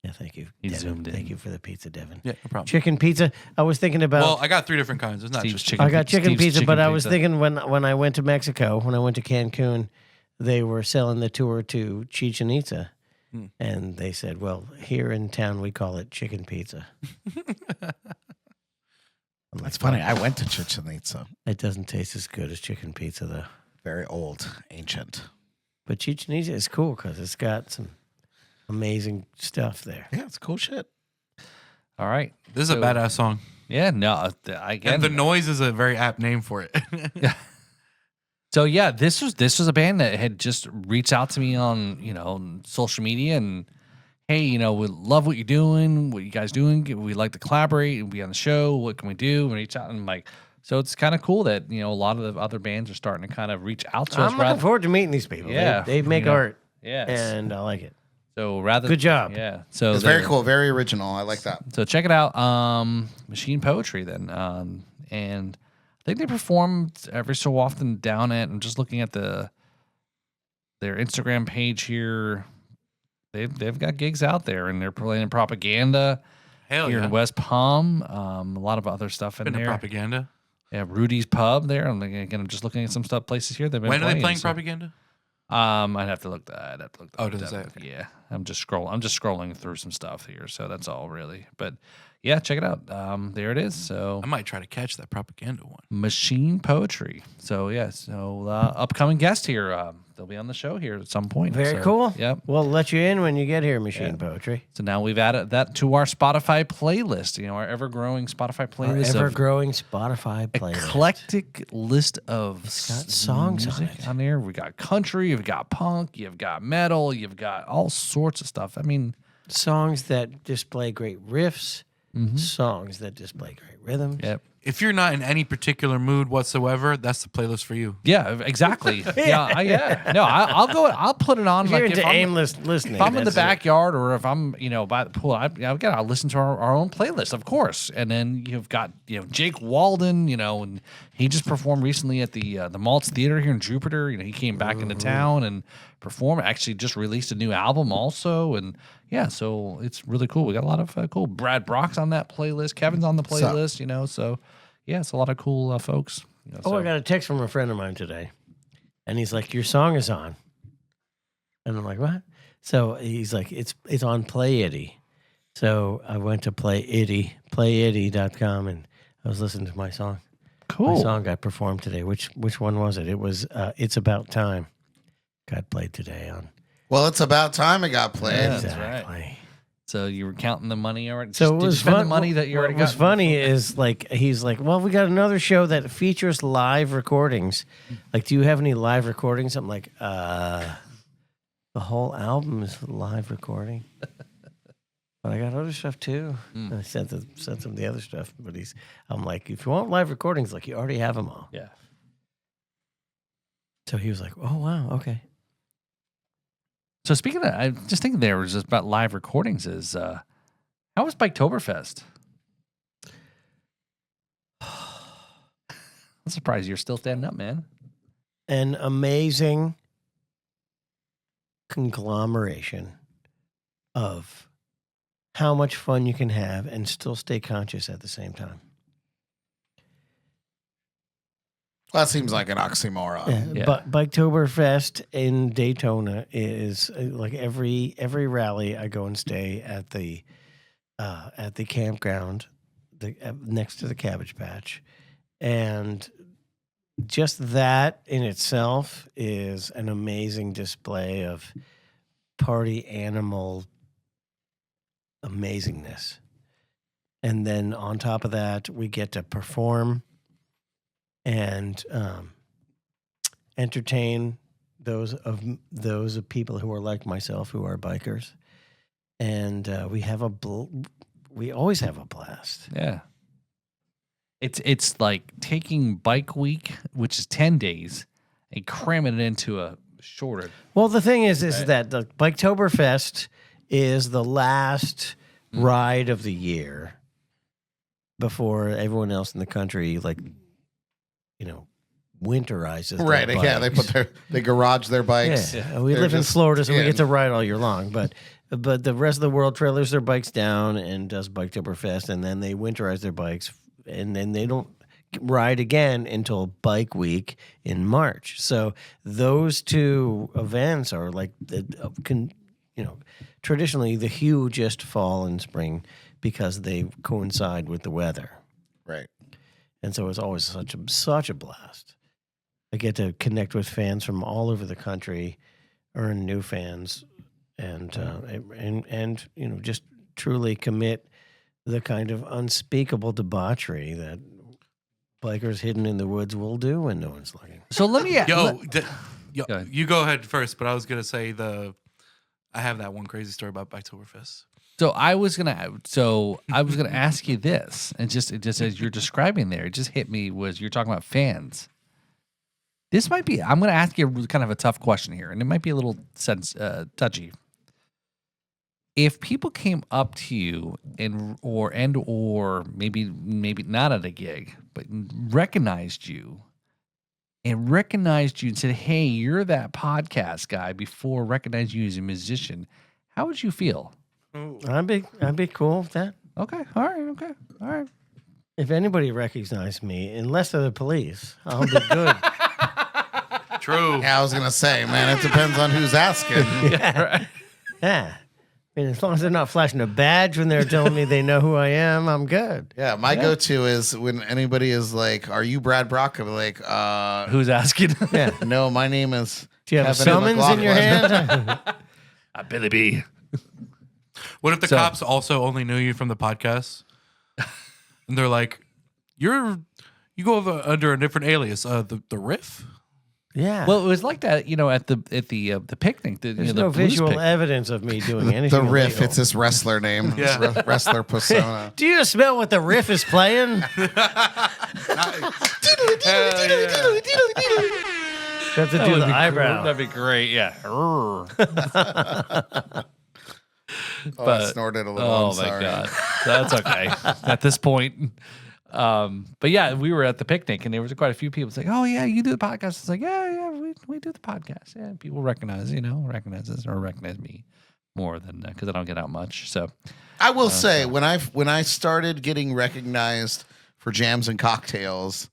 Yeah, thank you. He zoomed in. Thank you for the pizza, Devin. Yeah, no problem. Chicken pizza. I was thinking about. Well, I got 3 different kinds. It's not Steve's just chicken. I got chicken Steve's pizza, chicken but I pizza. was thinking when I went to Mexico, when I went to Cancun, they were selling the tour to Chichen Itza. And they said, well, here in town, we call it chicken pizza. That's funny. I went to Chichen Itza. It doesn't taste as good as chicken pizza, though. Very old, ancient. But Chichen Itza is cool because it's got some amazing stuff there. Yeah, it's cool shit. All right. This is a badass song. Yeah, no, I get And the noise is a very apt name for it. Yeah. So yeah, this was a band that had just reached out to me on social media and hey, we love what you're doing, what you guys doing. We'd like to collaborate and be on the show. What can we do? And reach out and I'm like, so it's kind of cool that a lot of the other bands are starting to kind of reach out to us. I'm looking forward to meeting these people. Yeah, they make art. Yeah, and I like it. So rather good job. Yeah, so it's very cool, very original. I like that. So check it out, Machine Poetry then, and I think they perform every so often down at. I'm just looking at their Instagram page here. They've got gigs out there, and they're playing Propaganda here in West Palm. A lot of other stuff in there. Propaganda. Yeah, Rudy's Pub there. I'm just looking at some stuff places here. When are they playing Propaganda? I'd have to look that. Oh, does it say? Okay. Yeah, I'm just scrolling through some stuff here, so that's all really. But yeah, check it out. There it is. So I might try to catch that Propaganda one. Machine Poetry. So yeah, upcoming guest here. They'll be on the show here at some point. Very cool. Yep. We'll let you in when you get here, Machine Poetry. So now we've added that to our Spotify playlist. Our ever-growing Spotify playlist. Spotify playlist. Eclectic list of songs on there. We got country, you've got punk, you've got metal, you've got all sorts of stuff. I mean, songs that display great riffs, songs that display great rhythms. Yep. if you're not in any particular mood whatsoever, that's the playlist for you. Yeah, exactly. No, I'll go. I'll put it on. If you're like into if I'm, aimless listening, if I'm in the that's it. backyard or if I'm, by the pool, I'll listen to our own playlist, of course. And then you've got, Jake Walden, and he just performed recently at the Maltz Theater here in Jupiter. He came back into town and performed. Actually, just released a new album also, and yeah, so it's really cool. We got a lot of cool. Brad Brock's on that playlist. Kevin's on the playlist. So yeah, it's a lot of cool folks. I got a text from a friend of mine today, and he's like, "Your song is on," and I'm like, "What?" So he's like, "It's on Play Itty." So I went to playitty.com, and I was listening to my song. Cool. My song got performed today. Which one was it? It was "It's About Time." Got played today on. Well, it's about time it got played. Yeah, that's Exactly. right. So you were counting the money already. So Did it you was spend fun. the money that you already What got. was funny is he's like, well, we got another show that features live recordings. Like, do you have any live recordings? I'm like, the whole album is live recording. But I got other stuff too. I sent him the other stuff. But I'm like, if you want live recordings, like you already have them all. Yeah. So he was like, oh wow, okay. So speaking of that, I just thinking there was just about live recordings is how was Biketoberfest? I'm surprised you're still standing up, man. An amazing conglomeration of how much fun you can have and still stay conscious at the same time. Well, that seems like an oxymoron. Yeah. But Biketoberfest in Daytona is like every rally I go and stay at the campground next to the Cabbage Patch, and just that in itself is an amazing display of party animal amazingness. And then on top of that, we get to perform and entertain those of people who are like myself, who are bikers, and we always have a blast. Yeah. It's like taking Bike Week, which is 10 days, and cramming it into a shorter. Well, the thing is that the Biketoberfest is the last ride of the year before everyone else in the country, winterizes. their Right. Yeah, bikes. they garage their bikes. Yeah. We They're live in just Florida, so we in. get to ride all year long. But the rest of the world trailers their bikes down and does Biketoberfest, and then they winterize their bikes, and then they don't ride again until Bike Week in March. So those two events are like traditionally the hugest fall and spring because they coincide with the weather. Right. And so it's always such a blast. I get to connect with fans from all over the country, earn new fans, and just truly commit the kind of unspeakable debauchery that bikers hidden in the woods will do when no one's looking. So let me Yo, Go ahead. you go ahead first, but I was gonna say I have that one crazy story about Biketoberfest. So I was gonna ask you this, and just as you're describing there, it just hit me was you're talking about fans. This might be. I'm gonna ask you kind of a tough question here, and it might be a little touchy. If people came up to you or maybe not at a gig, but recognized you and said, "Hey, you're that podcast guy," before recognizing you as a musician, how would you feel? I'd be cool with that. Okay. All right. If anybody recognized me, unless they're the police, I'll be good. True. Yeah, I was gonna say, man, it depends on who's asking. Yeah. I mean, as long as they're not flashing a badge when they're telling me they know who I am, I'm good. Yeah, my go-to is when anybody is like, "Are you Brad Brock?" I'm like, Who's asking? Yeah. "No, my name is." Do you have a Kevin summons in your McLoughlin." hand? Billy B. What if the cops also only knew you from the podcast? And they're like, you go under a different alias, the Riff? Yeah. Well, it was like that, at the picnic. There's the no blues visual picnic. evidence of me doing anything. The Riff, illegal. it's his wrestler name. Yeah. His wrestler persona. Do you smell what the Riff is playing? Have to do the eyebrow. That'd be great. Yeah. I snorted a little. Oh I'm my sorry. god, that's okay at this point. But yeah, we were at the picnic and there was quite a few people. It's like, oh yeah, you do the podcast. It's like, yeah, we do the podcast. Yeah, people recognize us or recognize me more than because I don't get out much. So I will say when I started getting recognized for jams and cocktails,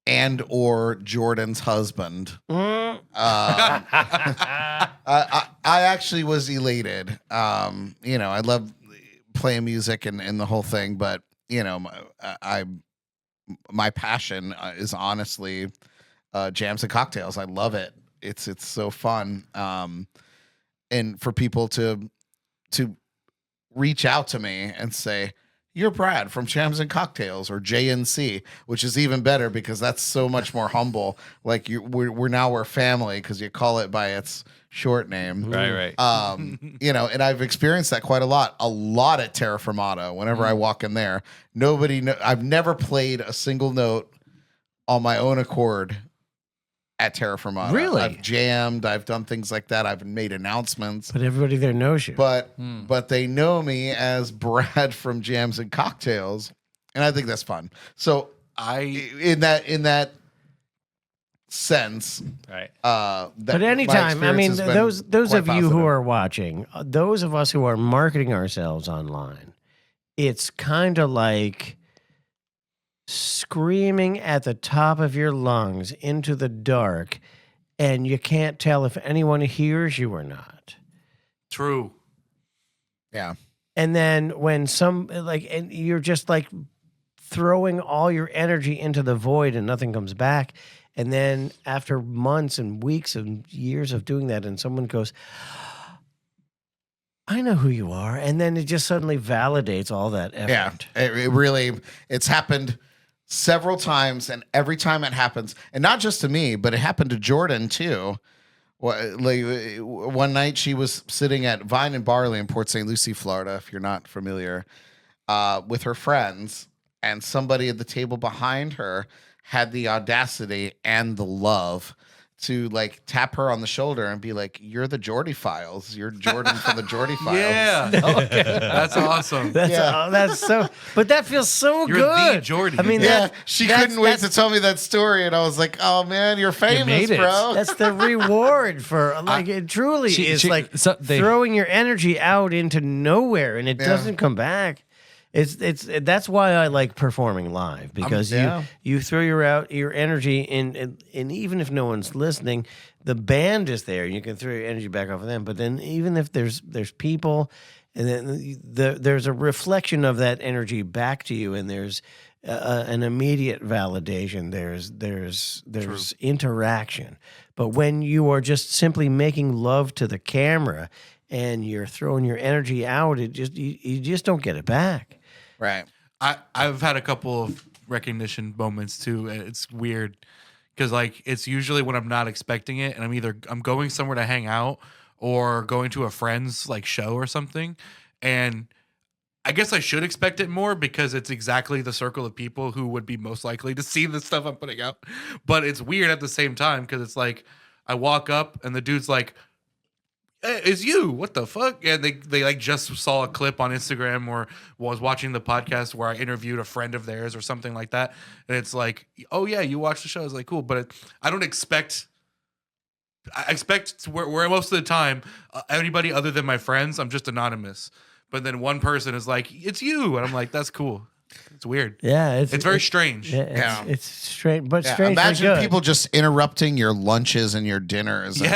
and or Jordan's husband, I actually was elated. I love playing music and the whole thing, but my passion is honestly jams and cocktails. I love it. It's so fun. And for people to reach out to me and say, "You're Brad from Jams and Cocktails," or JNC, which is even better because that's so much more humble. Like we're family because you call it by its short name. right. And I've experienced that quite a lot at Terra Firmata. Whenever I walk in there, I've never played a single note on my own accord at Terra Firmata. Really? I've jammed, I've done things like that. I've made announcements. But everybody there knows you. But they know me as Brad from Jams and Cocktails, and I think that's fun. So in that sense, Right. But anytime, I mean, those of you who are watching, those of us who are marketing ourselves online, it's kind of like screaming at the top of your lungs into the dark, and you can't tell if anyone hears you or not. True. Yeah. And then when and you're just like throwing all your energy into the void and nothing comes back. And then after months and weeks and years of doing that, and someone goes, "I know who you are," and then it just suddenly validates all that effort. Yeah, it really, it's happened several times, and every time it happens, and not just to me, but it happened to Jordan too. One night she was sitting at Vine and Barley in Port St. Lucie, Florida, if you're not familiar, with her friends, and somebody at the table behind her had the audacity and the love to like tap her on the shoulder and be like, "You're the Geordie Files. You're Jordan from the Geordie Files." Yeah. That's awesome. That's so. But that feels so You're good. the Geordie. I mean, Yeah, she couldn't wait to tell me that story, and I was like, "Oh man, you're famous, made it. bro." that's the reward for it. Truly is like throwing your energy out into nowhere, and it doesn't come back. That's why I like performing live, because you throw your energy in, and even if no one's listening, the band is there. You can throw your energy back off of them. But then even if there's people, and then there's a reflection of that energy back to you, and there's an immediate validation. There's interaction. But when you are just simply making love to the camera and you're throwing your energy out, you just don't get it back. Right. I've had a couple of recognition moments too, and it's weird because like it's usually when I'm not expecting it, and I'm going somewhere to hang out or going to a friend's like show or something, and I guess I should expect it more because it's exactly the circle of people who would be most likely to see the stuff I'm putting out. But it's weird at the same time because it's like I walk up and the dude's like, "Hey, it's you, what the fuck?" And they like just saw a clip on Instagram or was watching the podcast where I interviewed a friend of theirs or something like that, and it's like, "Oh yeah, you watched the show." It's like, cool, but I don't expect. I expect where most of the time anybody other than my friends, I'm just anonymous. But then one person is like, "It's you," and I'm like, "That's cool." It's weird. Yeah, It's very strange. It's strange, but Yeah, strange. imagine people just interrupting your lunches and your dinners. And,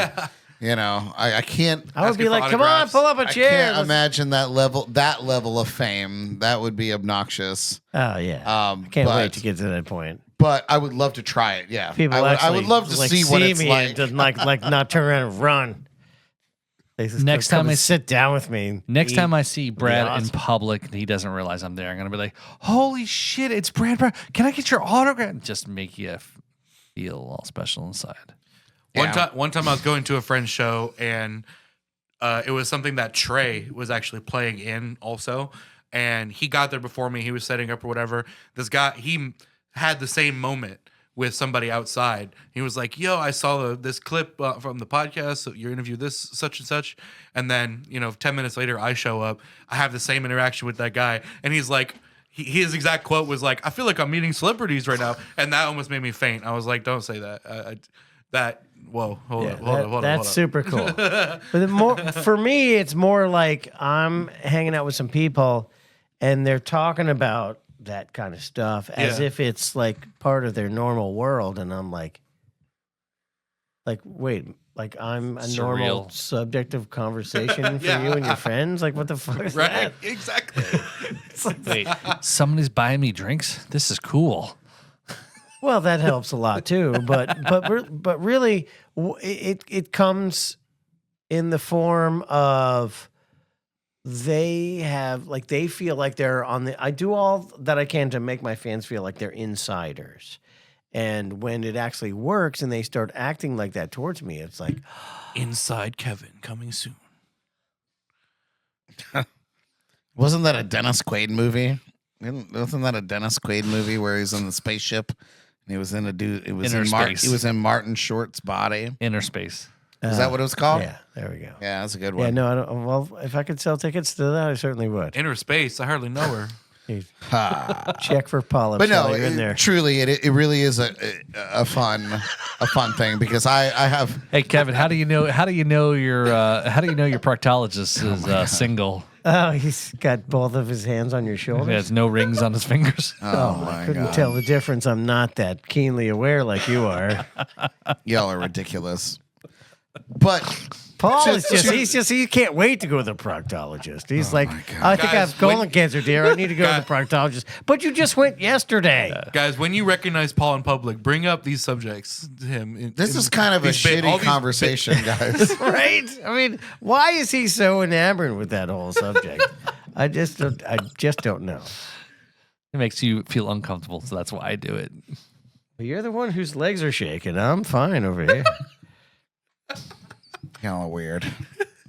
Yeah. I can't. I would be asking for like, "Come on, autographs. pull up a I chair." can't imagine that level of fame. That would be obnoxious. Oh yeah, can't wait to get to that point. But I would love to try it. Yeah, People I would love to see what it's me like. and like not turn around and run. They just Next come time and I sit down with me. Next eat. time I see Brad awesome. in public and he doesn't realize I'm there, I'm gonna be like, "Holy shit, it's Brad! Can I get your autograph?" Just make you feel all special inside. One time I was going to a friend's show, and it was something that Trey was actually playing in also, and he got there before me. He was setting up or whatever. This guy, he had the same moment with somebody outside. He was like, "Yo, I saw this clip from the podcast. So you interviewed this such and such." And then 10 minutes later, I show up. I have the same interaction with that guy, and he's like, his exact quote was like, "I feel like I'm meeting celebrities right now," and that almost made me faint. I was like, "Don't say that." Hold on. That's super cool. But for me, it's more like I'm hanging out with some people, and they're talking about that kind of stuff as if it's like part of their normal world, and I'm like wait, like I'm a normal subject of conversation for you and your friends. Like, what the fuck is that? Exactly. Wait, somebody's buying me drinks? This is cool. Well, that helps a lot too, but really, it comes in the form of they feel like they're on the. I do all that I can to make my fans feel like they're insiders, and when it actually works and they start acting like that towards me, it's like Inside Kevin coming soon. Wasn't that a Dennis Quaid movie? Wasn't that a Dennis Quaid movie where he's in the spaceship and he was in a dude? It was Inner in Space. He was in Martin Short's body. Inner Space. Is that what it was called? yeah, there we go. Yeah, that's a good Yeah, one. no, I don't. Well, if I could sell tickets to that, I certainly would. Inner Space. I hardly know her. Check for polyps. But no, while you're in there. truly, it really is a fun thing because I have. Hey Kevin, how do you know your proctologist is single? Oh, he's got both of his hands on your He shoulders. has no rings on his fingers. Oh I my couldn't god, tell the difference. I'm not that keenly aware like you are. y'all are ridiculous. But Paul is he can't wait to go to the proctologist. He's like, I think I Guys, have colon cancer, dear. I need to go to the proctologist. But you just went yesterday. Guys, when you recognize Paul in public, bring up these subjects to him. this is kind of a shitty conversation, guys. Right? I mean, why is he so enamored with that whole subject? I just don't know. It makes you feel uncomfortable, so that's why I do it. But you're the one whose legs are shaking. I'm fine over here. Y'all are weird.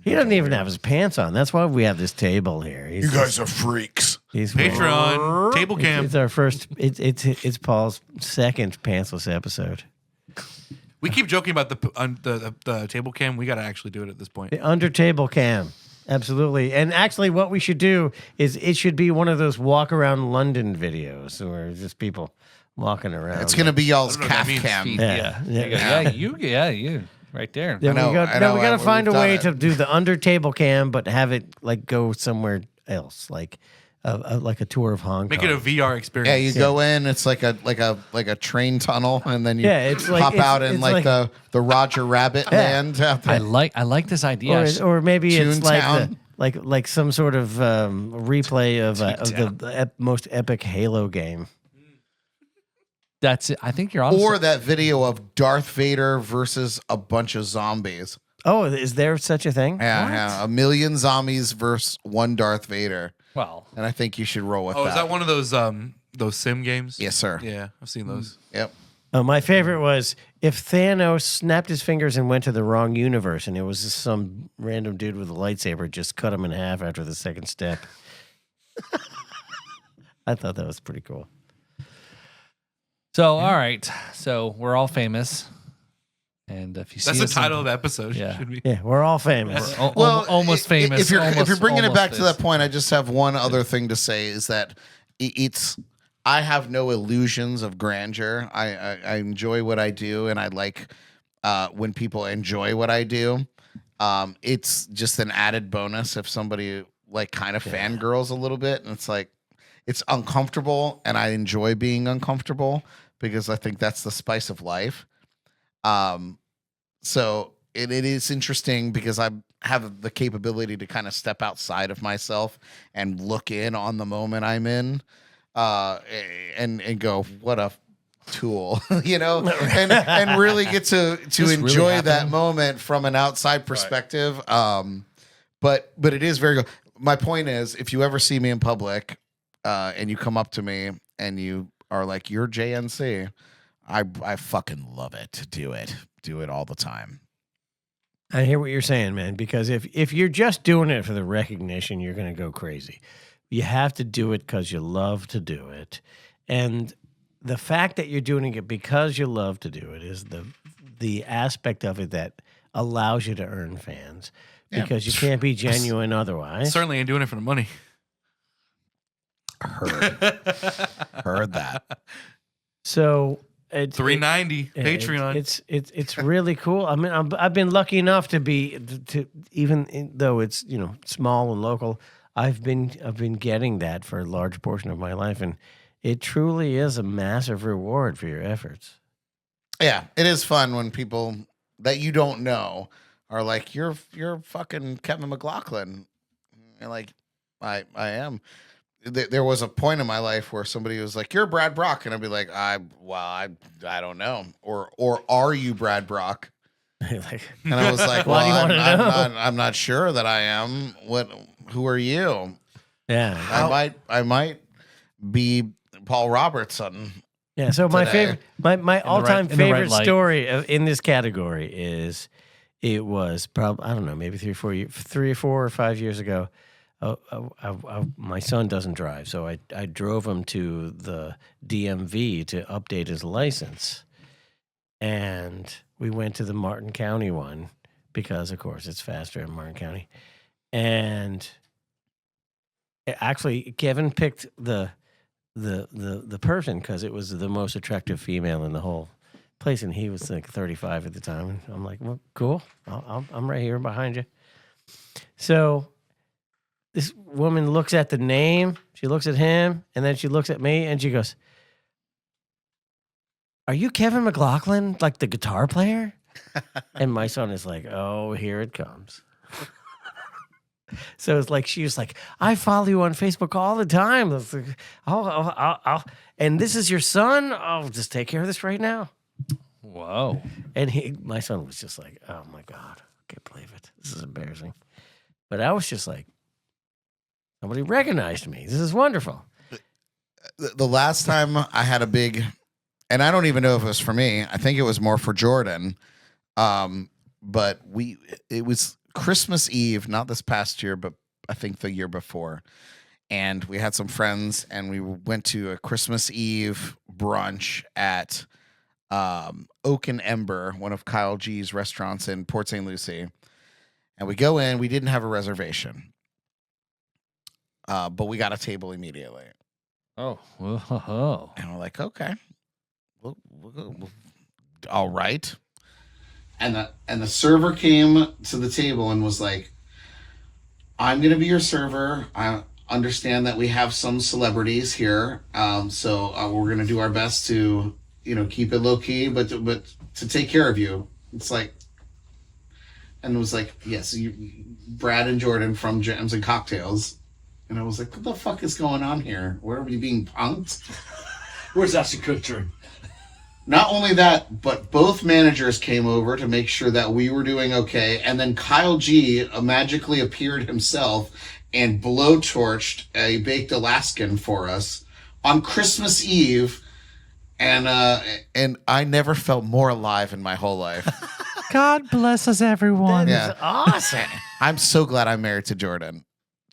He doesn't even have his pants on. That's why we have this table here. You guys are freaks. He's Patreon table cam. It's our first. It's Paul's second pantsless episode. We keep joking about the table cam. We got to actually do it at this point. The under table cam, absolutely. And actually, what we should do is it should be one of those walk around London videos where just people walking around. It's gonna be y'all's I don't know what that calf means. cam. Yeah. You. Right there. Yeah, I we know, got to find a we've way done to do the under table cam, but have it like go somewhere else, like a tour of Hong Kong. Make it a VR experience. Yeah, you go in. It's like a train tunnel, and then you it's like- pop it's- out in it's like the Roger Rabbit land out there. I like this idea. or maybe it's Toontown. like some sort of replay of the most epic Halo game. That's it. I think you're on. Or that video of Darth Vader versus a bunch of zombies. Oh, is there such a thing? Yeah, 1 million zombies versus one Darth Vader. well, And I think you should roll with Oh, that. is that one of those sim games? Yes, sir. Yeah, I've seen those. Yep. Oh, my favorite was if Thanos snapped his fingers and went to the wrong universe, and it was just some random dude with a lightsaber just cut him in half after the second step. I thought that was pretty cool. so all right. So we're all famous, and if you see That's the us in- title of the episode. Yeah. Should be. Yeah, we're all famous. almost famous. If you're almost- bringing it almost back to this. that point, I just have one other thing to say is that it's I have no illusions of grandeur. I enjoy what I do, and I like when people enjoy what I do. It's just an added bonus if somebody like kind of fangirls a little bit, and it's like it's uncomfortable, and I enjoy being uncomfortable because I think that's the spice of life. So it is interesting because I have the capability to kind of step outside of myself and look in on the moment I'm in, and go, what a tool, and really get to really enjoy that happening? moment from an outside perspective. But it is very good. My point is, if you ever see me in public, and you come up to me and you are like, "You're JNC," I fucking love it. Do it all the time. I hear what you're saying, man, because if you're just doing it for the recognition, you're going to go crazy. You have to do it because you love to do it. And the fact that you're doing it because you love to do it is the aspect of it that allows you to earn fans, because you can't be genuine otherwise. Certainly ain't doing it for the money. Heard that. So it's $3.90 Patreon. It's really cool. I mean, I've been lucky enough to even though it's small and local, I've been getting that for a large portion of my life, and it truly is a massive reward for your efforts. Yeah, it is fun when people that you don't know are like, "You're fucking Kevin McLoughlin." And like, I am. There was a point in my life where somebody was like, "You're Brad Brock," and I'd be like, I don't know," or "Are you Brad Brock?" Like, And I was like, Why do you "Well, wanna know? I'm not sure that I am. Who are you?" yeah, I might be Paul Robertson. yeah. So my today. favorite, my all-time in the right favorite light. story in this category is, it was probably, I don't know, maybe 3 or 4 or 5 years ago. My son doesn't drive, so I drove him to the DMV to update his license, and we went to the Martin County one because, of course, it's faster in Martin County. And actually, Kevin picked the person because it was the most attractive female in the whole place, and he was like 35 at the time. And I'm like, well, cool, I'm right here behind you. So this woman looks at the name, she looks at him, and then she looks at me, and she goes, "Are you Kevin McLoughlin, like the guitar player?" And my son is like, "Oh, here it comes." So it's like, she was like, "I follow you on Facebook all the time. It's like, I'll, and this is your son? I'll just take care of this right now." Whoa. And my son was just like, "Oh my God, I can't believe it. This is embarrassing." But I was just like, somebody recognized me. This is wonderful. The last time I had a big, and I don't even know if it was for me. I think it was more for Jordan. But it was Christmas Eve, not this past year, but I think the year before. And we had some friends, and we went to a Christmas Eve brunch at Oak and Ember, one of Kyle G's restaurants in Port St. Lucie. And we go in. We didn't have a reservation, but we got a table immediately. Oh. Whoa. And we're like, okay, we'll all right. And the server came to the table and was like, "I'm going to be your server. I understand that we have some celebrities here, so we're going to do our best to, keep it low key, but to take care of you." It's like, and it was like, "Yes, Brad and Jordan from Jams and Cocktails." And I was like, "What the fuck is going on here? Where are we being punked?" Where's Ashton Kutcher? Not only that, but both managers came over to make sure that we were doing okay. And then Kyle G magically appeared himself and blowtorched a baked Alaskan for us on Christmas Eve. And I never felt more alive in my whole life. God bless us, everyone. Yeah. It's awesome. I'm so glad I'm married to Jordan.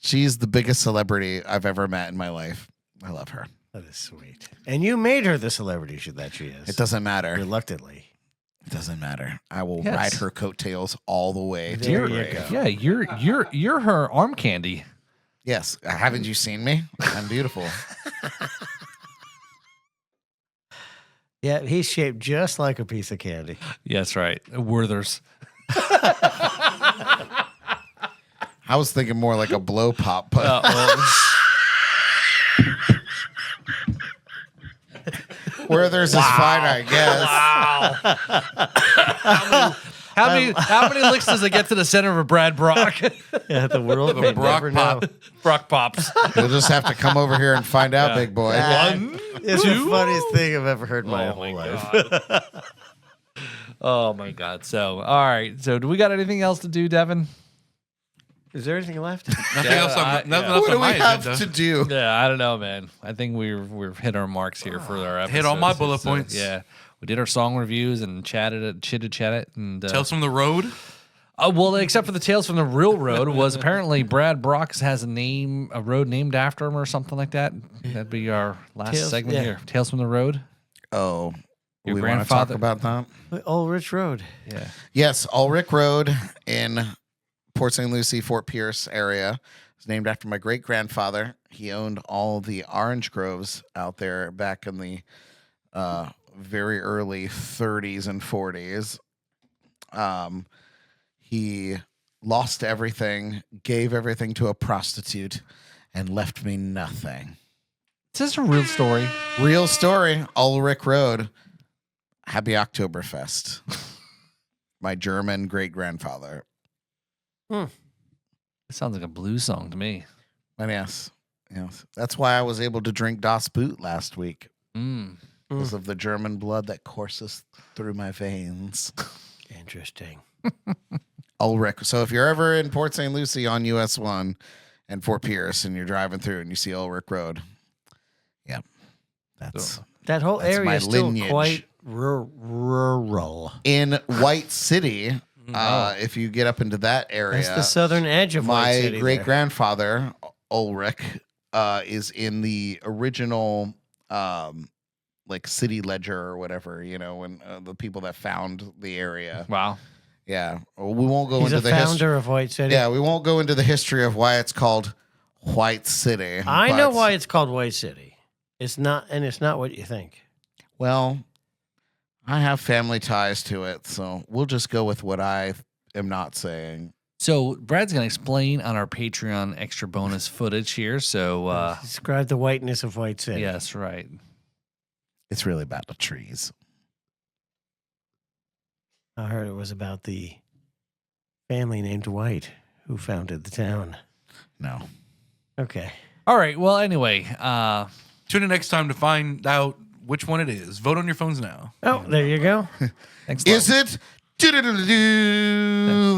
She's the biggest celebrity I've ever met in my life. I love her. That is sweet. And you made her the celebrity that she is. It doesn't matter. Reluctantly. It doesn't matter. I will Yes. ride her coattails all the way to There the you grave. go. Yeah, you're her arm candy. Yes. Haven't you seen me? I'm beautiful. Yeah, he's shaped just like a piece of candy. Yes, right. Werther's. I was thinking more like a blow pop, but where there's is fine, I guess. How many licks does it get to the center of a Brad Brock? Yeah, the world may Brock never pop. know. Brock pops. You'll just have to come over here and find out, big boy. It's the funniest thing I've ever heard in my whole life. Oh my God. So, all right. So, do we got anything else to do, Devin? Is there anything left? Nothing else on What do we my have agenda. to do? Yeah, I don't know, man. I think we've hit our marks here for our episodes. Hit all my bullet It's, points. Yeah, we did our song reviews and chatted, and Tales from the road. well, except for the Tales from the Real Road was apparently Brad Brock has a road named after him or something like that. That'd be our last segment here. Tales from the Road. Oh, Your we want to talk grandfather- about that? Old Rich Road. Yeah. Yes, Ulrich Road in Port St. Lucie, Fort Pierce area. It's named after my great grandfather. He owned all the orange groves out there back in the very early 30s and 40s. He lost everything, gave everything to a prostitute, and left me nothing. Is this a real story? Real story, Ulrich Road. Happy Oktoberfest. My German great grandfather. It sounds like a blues song to me. And yes. That's why I was able to drink Das Boot last week. Because of the German blood that courses through my veins. Interesting. Ulrich. So if you're ever in Port St. Lucie on US 1 and Fort Pierce and you're driving through and you see Ulrich Road, yeah, that's That whole That's area my is still lineage. quite rural. in White City. If you get up into that area, That's the southern edge of White my City. great there. grandfather Ulrich is in the original like city ledger or whatever, when the people that found the area. Wow. Yeah, we won't go He's into a the founder history. of White City. Yeah, we won't go into the history of why it's called White City. I know but- why it's called White City. It's not what you think. Well, I have family ties to it, so we'll just go with what I am not saying. So Brad's going to explain on our Patreon extra bonus footage here. So, Describe the whiteness of White City. yes, right. It's really about the trees. I heard it was about the family named White who founded the town. No. Okay. All right. Well, anyway, Tune in next time to find out which one it is. Vote on your phones now. Oh, there you go. thanks. a lot. Is it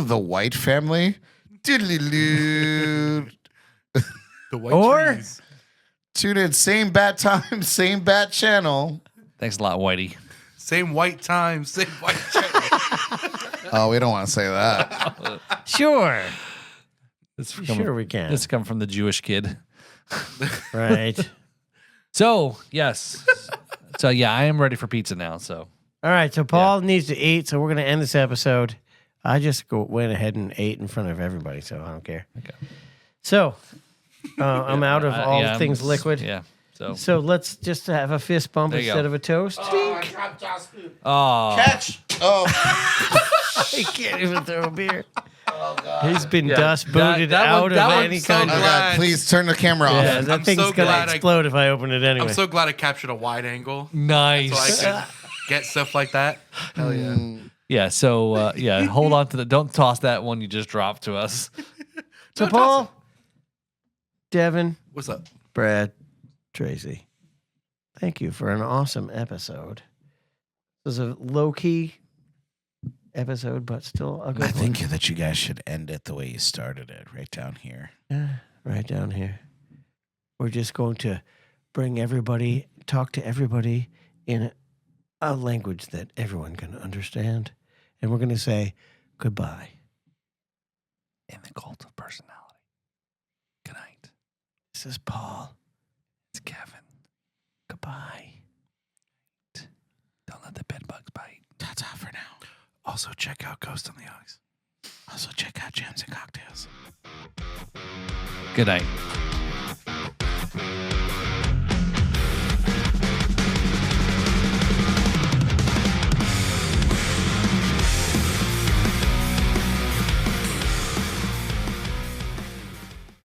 the White family? The white Or- trees. Tune in, same bat time, same bat channel. Thanks a lot, Whitey. Same white time, same white channel. Oh, we don't want to say that. Sure. Sure we can. This come from the Jewish kid. Right. So, yes. So, yeah, I am ready for pizza now. So, All right. So Paul needs to eat. So we're going to end this episode. I just went ahead and ate in front of everybody, so I don't care. Okay. So I'm out of all yeah, things liquid. Yeah. So let's just have a fist bump There you instead go. of a toast. Oh, Catch. Oh, He can't even throw a beer. He's been dust that- booted that out one- of that any one's oh kind of. God, please turn the camera off. Yeah, that I'm thing's so gonna glad I- explode if I open it anyway. I'm so glad I captured a wide angle nice. so I could get stuff like that. Hell yeah. Yeah. So, yeah, hold on to the. Don't toss that one you just dropped to us. So Paul, Devin, What's up? Brad, Tracy, thank you for an awesome episode. This was a low-key episode, but still a good I one. think that you guys should end it the way you started it, right down here. Yeah, right down here. We're just going to bring everybody, talk to everybody in a language that everyone can understand. And we're going to say goodbye. In the cult of personality. Good night. This is Paul. It's Kevin. Goodbye. Don't let the bed bugs bite. That's all for now. Also, check out Ghost on the Ox. Also, check out Jams and Cocktails. Good night.